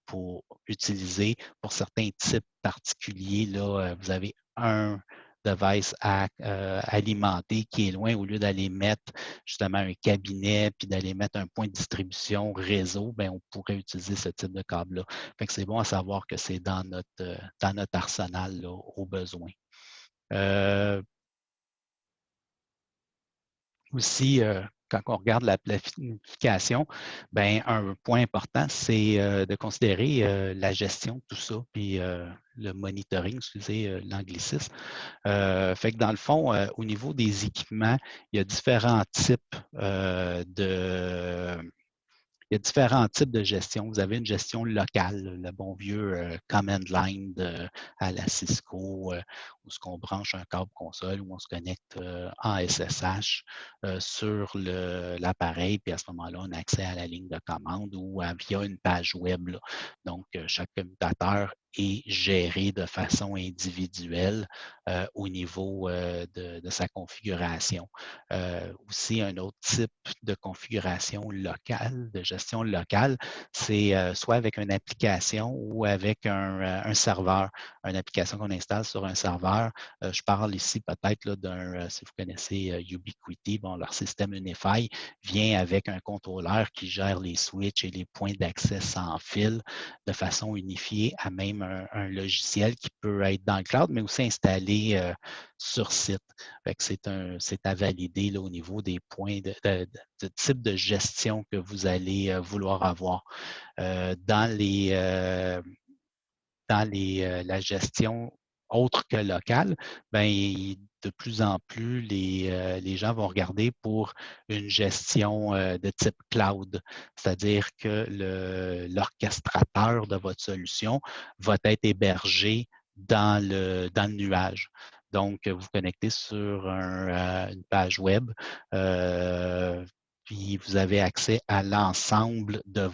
pour utiliser pour certains types particuliers. Là, vous avez un device à alimenter qui est loin, au lieu d'aller mettre justement un cabinet puis d'aller mettre un point de distribution réseau, bien, on pourrait utiliser ce type de câble-là. Fait que c'est bon à savoir que c'est dans notre arsenal là, au besoin. Aussi, quand on regarde la planification, bien, un point important, c'est de considérer la gestion de tout ça, puis le monitoring, excusez l'anglicisme. Fait que dans le fond, au niveau des équipements, il y a différents types il y a différents types de gestion. Vous avez une gestion locale, le bon vieux command line à la Cisco, où on branche un câble console, où on se connecte en SSH sur l'appareil, puis à ce moment-là, on a accès à la ligne de commande ou via une page web. Là. Donc, chaque commutateur est géré de façon individuelle au niveau de sa configuration. Aussi, un autre type de configuration locale, de gestion locale, c'est soit avec une application ou avec un serveur, une application qu'on installe sur un serveur. Je parle ici peut-être si vous connaissez Ubiquiti, bon, leur système Unify vient avec un contrôleur qui gère les switches et les points d'accès sans fil de façon unifiée à même un logiciel qui peut être dans le cloud, mais aussi installé sur site. C'est à valider là, au niveau des points de type de gestion que vous allez vouloir avoir. Dans la gestion autre que locale, bien, de plus en plus, les gens vont regarder pour une gestion de type cloud, c'est-à-dire que l'orchestrateur de votre solution va être hébergé dans le nuage. Donc, vous connectez sur une page web, puis vous avez accès à l'ensemble des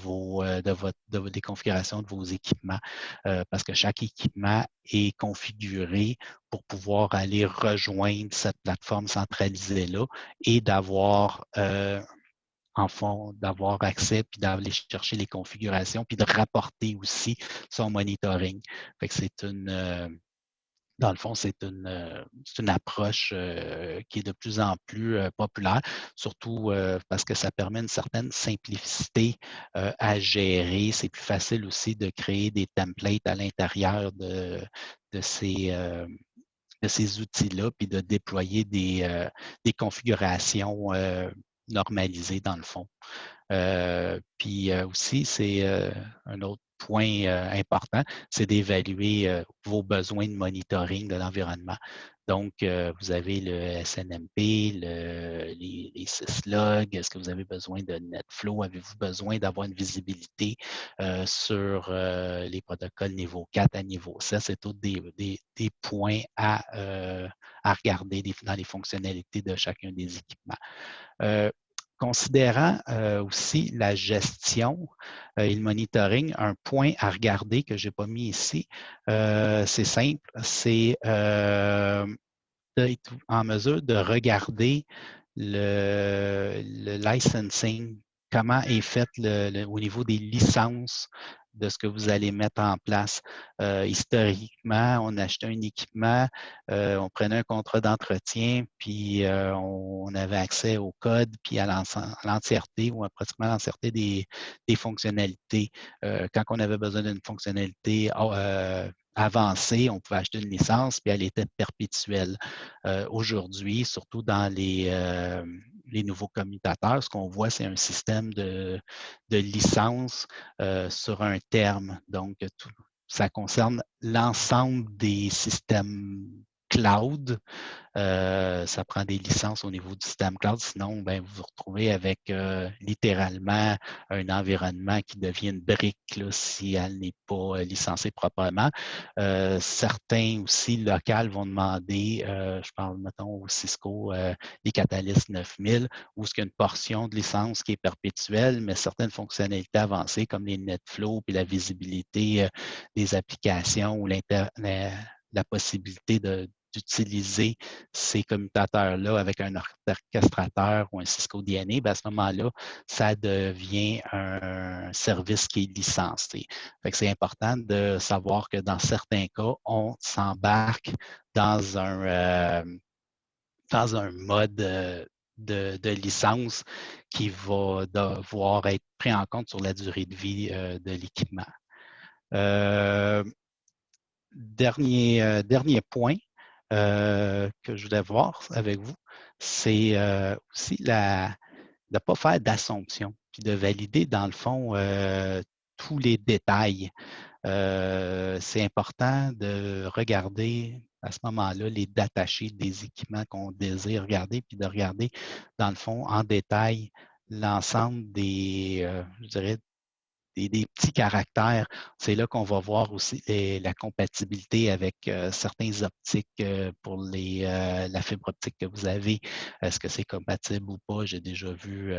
configurations de vos équipements, parce que chaque équipement est configuré pour pouvoir aller rejoindre cette plateforme centralisée-là et d'avoir d'avoir accès, puis d'aller chercher les configurations, puis de rapporter aussi son monitoring. Fait que dans le fond, c'est une approche qui est de plus en plus populaire, surtout parce que ça permet une certaine simplicité à gérer. C'est plus facile aussi de créer des templates à l'intérieur de ces outils-là, puis de déployer des configurations normalisées dans le fond. Puis aussi, c'est un autre point important, c'est d'évaluer vos besoins de monitoring de l'environnement. Donc, vous avez le SNMP, les syslog. Est-ce que vous avez besoin de NetFlow? Avez-vous besoin d'avoir une visibilité sur les protocoles niveau 4 à niveau 7? C'est tous des points à regarder dans les fonctionnalités de chacun des équipements. Considérant aussi la gestion et le monitoring, un point à regarder que je n'ai pas mis ici, c'est simple, c'est d'être en mesure de regarder le licensing, comment est fait au niveau des licences de ce que vous allez mettre en place. Historiquement, on achetait un équipement, on prenait un contrat d'entretien, puis on avait accès au code, puis à l'entièreté ou à pratiquement l'entièreté des fonctionnalités. Quand on avait besoin d'une fonctionnalité avancée, on pouvait acheter une licence, puis elle était perpétuelle. Aujourd'hui, surtout dans les nouveaux commutateurs, ce qu'on voit, c'est un système de licence sur un terme. Donc, ça concerne l'ensemble des systèmes cloud. Ça prend des licences au niveau du système cloud. Sinon, ben, vous vous retrouvez avec littéralement un environnement qui devient une brique là, si elle n'est pas licenciée proprement. Certains aussi locales vont demander, je parle, mettons, au Cisco, les Catalyst 9000, où il y a une portion de licence qui est perpétuelle, mais certaines fonctionnalités avancées comme les NetFlow et la visibilité des applications ou la possibilité d'utiliser ces commutateurs-là avec un orchestrateur ou un Cisco DNA, bien à ce moment-là, ça devient un service qui est licencié. C'est important de savoir que dans certains cas, on s'embarque dans un mode de licence qui va devoir être pris en compte sur la durée de vie de l'équipement. Dernier point que je voulais voir avec vous, c'est aussi de ne pas faire d'assomption, puis de valider, dans le fond, tous les détails. C'est important de regarder à ce moment-là les datasheets des équipements qu'on désire regarder, puis de regarder, dans le fond, en détail, l'ensemble je dirais, des petits caractères. C'est là qu'on va voir aussi la compatibilité avec certains optiques pour la fibre optique que vous avez. Est-ce que c'est compatible ou pas? J'ai déjà vu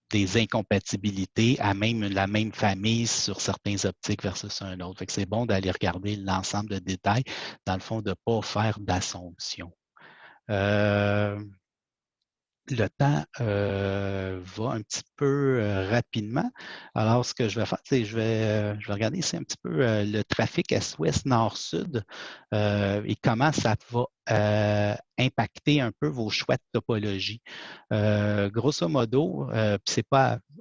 des incompatibilités à même la même famille sur certains optiques versus un autre. C'est bon d'aller regarder l'ensemble de détails, dans le fond, de ne pas faire d'assomption. Le temps va un petit peu rapidement. Alors, ce que je vais faire, c'est que je vais regarder ici un petit peu le trafic est-ouest, nord-sud et comment ça va impacter un peu vos choix de topologie. Grosso modo,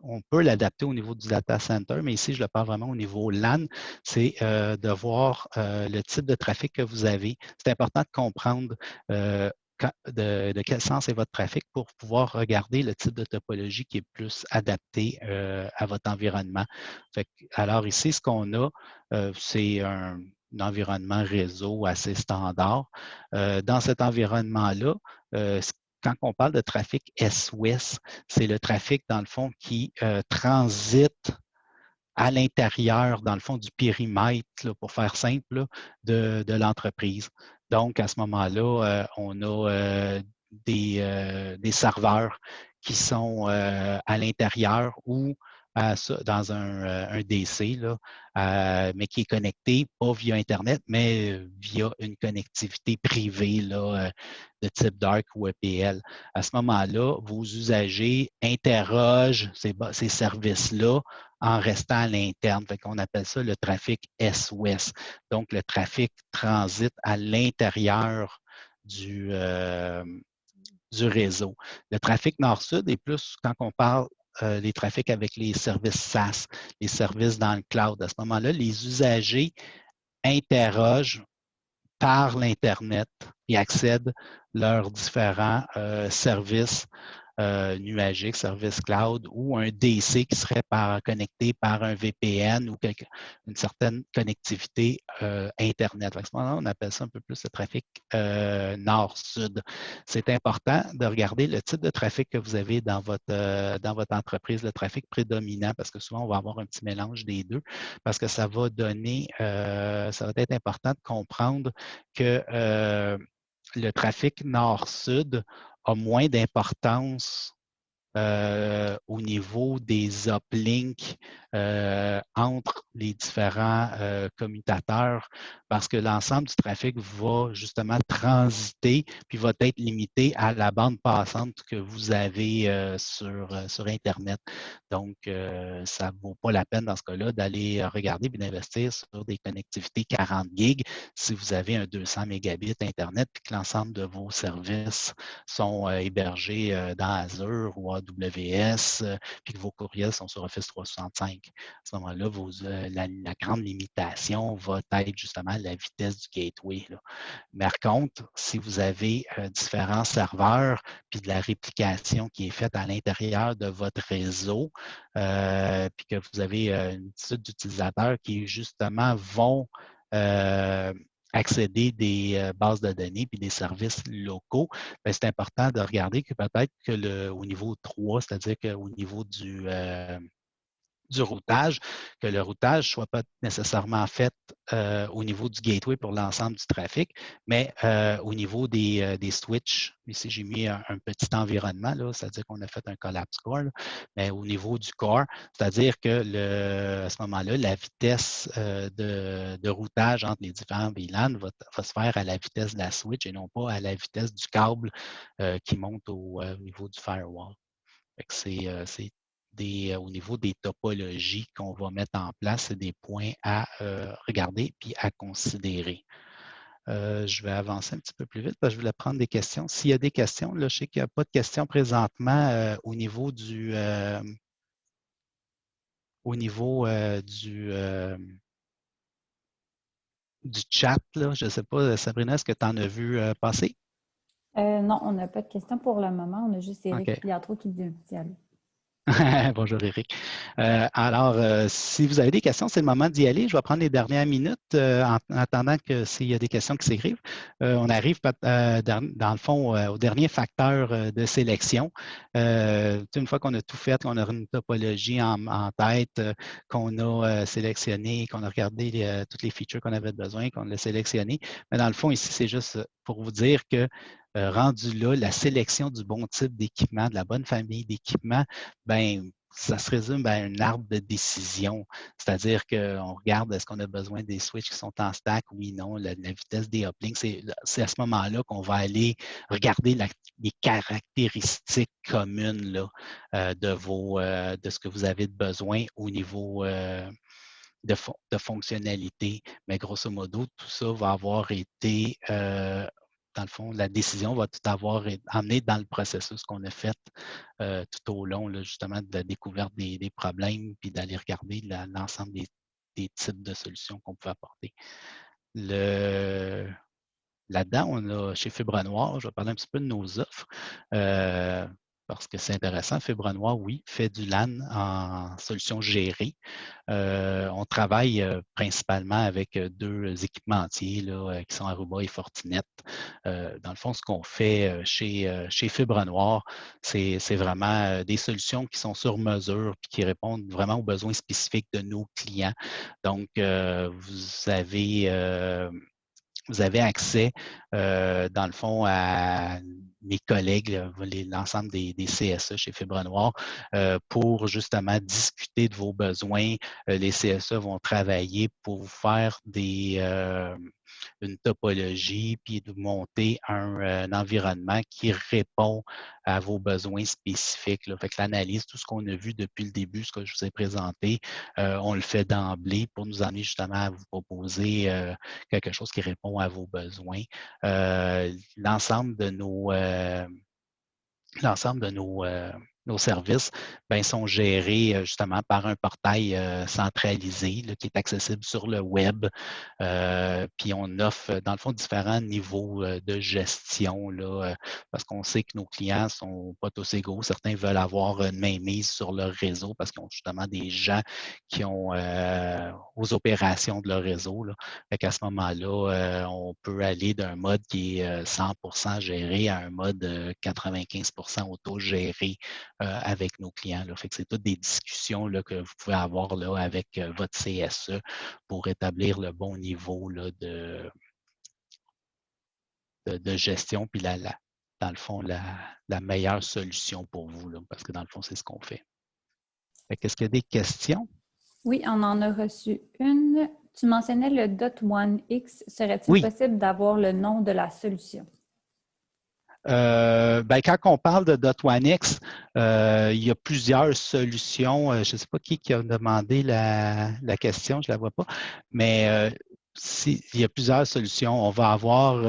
on peut l'adapter au niveau du data center, mais ici, je le parle vraiment au niveau LAN, c'est de voir le type de trafic que vous avez. C'est important de comprendre de quel sens est votre trafic pour pouvoir regarder le type de topologie qui est plus adapté à votre environnement. Alors ici, ce qu'on a, c'est un environnement réseau assez standard. Dans cet environnement-là, quand on parle de trafic est-ouest, c'est le trafic, dans le fond, qui transite à l'intérieur, dans le fond, du périmètre, là, pour faire simple, là, de l'entreprise. Donc, à ce moment-là, on a des serveurs qui sont à l'intérieur ou dans un DC, là, mais qui est connecté, pas via Internet, mais via une connectivité privée là, de type Dark ou EPL. À ce moment-là, vos usagers interrogent ces services-là en restant à l'interne. On appelle ça le trafic est-ouest. Donc, le trafic transite à l'intérieur du réseau. Le trafic nord-sud est plus quand on parle des trafics avec les services SaaS, les services dans le cloud. À ce moment-là, les usagers interrogent par l'Internet et accèdent leurs différents services nuagique, service cloud, ou un DC qui serait connecté par un VPN ou une certaine connectivité Internet. À ce moment-là, on appelle ça un peu plus le trafic nord-sud. C'est important de regarder le type de trafic que vous avez dans votre entreprise, le trafic prédominant, parce que souvent, on va avoir un petit mélange des deux, parce que ça va donner, ça va être important de comprendre que le trafic nord-sud a moins d'importance au niveau des uplinks entre les différents commutateurs parce que l'ensemble du trafic va justement transiter puis va être limité à la bande passante que vous avez sur Internet. Donc, ça ne vaut pas la peine dans ce cas-là d'aller regarder et d'investir sur des connectivités 40 gigs si vous avez un 200 mégabits Internet puis que l'ensemble de vos services sont hébergés dans Azure ou AWS, puis que vos courriels sont sur Office 365. À ce moment-là, la grande limitation va être justement la vitesse du gateway. Là. Mais par contre, si vous avez différents serveurs, puis de la réplication qui est faite à l'intérieur de votre réseau, puis que vous avez une multitude d'utilisateurs qui justement vont accéder des bases de données puis des services locaux, bien, c'est important de regarder que peut-être que au niveau 3, c'est-à-dire qu'au niveau du routage, que le routage ne soit pas nécessairement fait au niveau du gateway pour l'ensemble du trafic, mais au niveau des switches. Ici, j'ai mis un petit environnement, c'est-à-dire qu'on a fait un collapse core, là, mais au niveau du core, c'est-à-dire que à ce moment-là, la vitesse de routage entre les différents VLAN va se faire à la vitesse de la switch et non pas à la vitesse du câble qui monte au niveau du firewall. C'est au niveau des topologies qu'on va mettre en place, c'est des points à regarder puis à considérer. Je vais avancer un petit peu plus vite parce que je voulais prendre des questions. S'il y a des questions, là, je sais qu'il n'y a pas de questions présentement au niveau du chat. Là. Je ne sais pas, Sabrina, est-ce que tu en as vu passer? Non, on n'a pas de questions pour le moment. On a juste Éric OK. Filiatro qui dit un petit allô. Bonjour Eric. Alors, si vous avez des questions, c'est le moment d'y aller. Je vais prendre les dernières minutes en attendant que s'il y a des questions qui s'écrivent. On arrive dans le fond au dernier facteur de sélection. Une fois qu'on a tout fait, qu'on a une topologie en tête, qu'on a sélectionné, qu'on a regardé toutes les features qu'on avait besoin, qu'on a sélectionné. Mais dans le fond, ici, c'est juste pour vous dire que rendu là, la sélection du bon type d'équipement, de la bonne famille d'équipements, ben, ça se résume à un arbre de décision. C'est-à-dire qu'on regarde est-ce qu'on a besoin des switches qui sont en stack, oui, non, la vitesse des uplinks. C'est à ce moment-là qu'on va aller regarder les caractéristiques communes là, de ce que vous avez de besoin au niveau de fonctionnalité. Mais grosso modo, tout ça va avoir été dans le fond, la décision va tout avoir emmené dans le processus qu'on a fait tout au long, là, justement, de la découverte des problèmes, puis d'aller regarder l'ensemble des types de solutions qu'on peut apporter. Là-dedans, on a chez Fibre Noire, je vais parler un petit peu de nos offres. Parce que c'est intéressant. Fibre Noire, oui, fait du LAN en solution gérée. On travaille principalement avec deux équipementiers là, qui sont Aruba et Fortinet. Dans le fond, ce qu'on fait chez Fibre Noire, c'est vraiment des solutions qui sont sur mesure et qui répondent vraiment aux besoins spécifiques de nos clients. Donc, vous avez accès, dans le fond, à mes collègues, l'ensemble des CSE chez Fibre Noire, pour justement discuter de vos besoins. Les CSE vont travailler pour vous faire une topologie, puis de monter un environnement qui répond à vos besoins spécifiques. Là. Fait que l'analyse, tout ce qu'on a vu depuis le début, ce que je vous ai présenté, on le fait d'emblée pour nous amener justement à vous proposer quelque chose qui répond à vos besoins. L'ensemble de nos nos services, ben, sont gérés justement par un portail centralisé là, qui est accessible sur le web. Puis on offre, dans le fond, différents niveaux de gestion là, parce qu'on sait que nos clients ne sont pas tous égaux. Certains veulent avoir une mainmise sur leur réseau parce qu'ils ont justement des gens qui ont aux opérations de leur réseau. Là. Fait qu'à ce moment-là, on peut aller d'un mode qui est 100% géré à un mode 95% auto-géré avec nos clients. Là. Fait que c'est toutes des discussions là, que vous pouvez avoir là, avec votre CSE pour établir le bon niveau là, de gestion, puis dans le fond, la meilleure solution pour vous, là, parce que dans le fond, c'est ce qu'on fait. Est-ce qu'il y a des questions? Oui, on en a reçu une. Tu mentionnais le .1x. Serait-il Oui. possible d'avoir le nom de la solution? Ben, quand on parle de .1x, il y a plusieurs solutions. Je ne sais pas qui a demandé la question, je ne la vois pas, mais il y a plusieurs solutions. On va avoir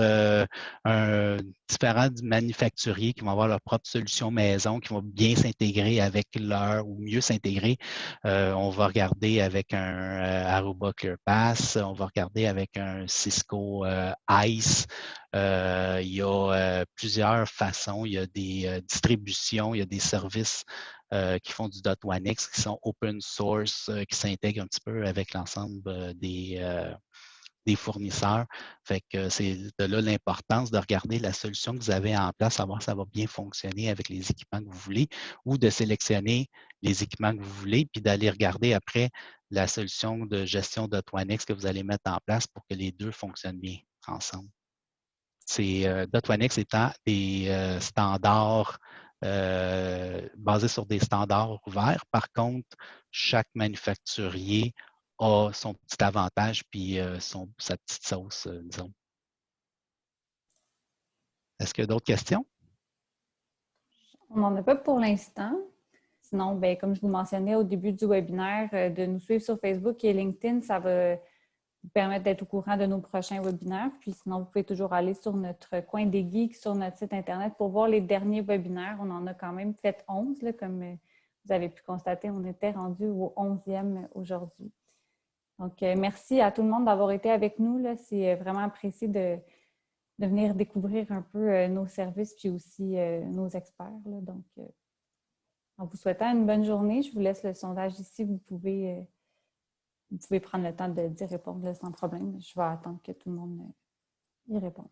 différents manufacturiers qui vont avoir leur propre solution maison, qui vont bien s'intégrer avec leur, ou mieux s'intégrer. On va regarder avec un Aruba ClearPass, on va regarder avec un Cisco ICE. Il y a plusieurs façons. Il y a des distributions, il y a des services qui font du .1x, qui sont open source, qui s'intègrent un petit peu avec l'ensemble des fournisseurs. Fait que c'est de là l'importance de regarder la solution que vous avez en place, savoir si ça va bien fonctionner avec les équipements que vous voulez, ou de sélectionner les équipements que vous voulez, puis d'aller regarder après la solution de gestion de .1x que vous allez mettre en place pour que les deux fonctionnent bien ensemble. C'est .1x étant des standards basés sur des standards ouverts. Par contre, chaque manufacturier a son petit avantage puis sa petite sauce, disons. Est-ce qu'il y a d'autres questions? On n'en a pas pour l'instant. Sinon, ben, comme je vous mentionnais au début du webinaire, de nous suivre sur Facebook et LinkedIn, ça va vous permettre d'être au courant de nos prochains webinaires. Puis sinon, vous pouvez toujours aller sur notre coin des geeks sur notre site Internet pour voir les derniers webinaires. On en a quand même fait 11, là, comme vous avez pu constater, on était rendu au 11e aujourd'hui. Donc, merci à tout le monde d'avoir été avec nous. C'est vraiment apprécié de venir découvrir un peu nos services puis aussi nos experts. Là. Donc, en vous souhaitant une bonne journée, je vous laisse le sondage ici. Vous pouvez prendre le temps d'y répondre là, sans problème. Je vais attendre que tout le monde y réponde.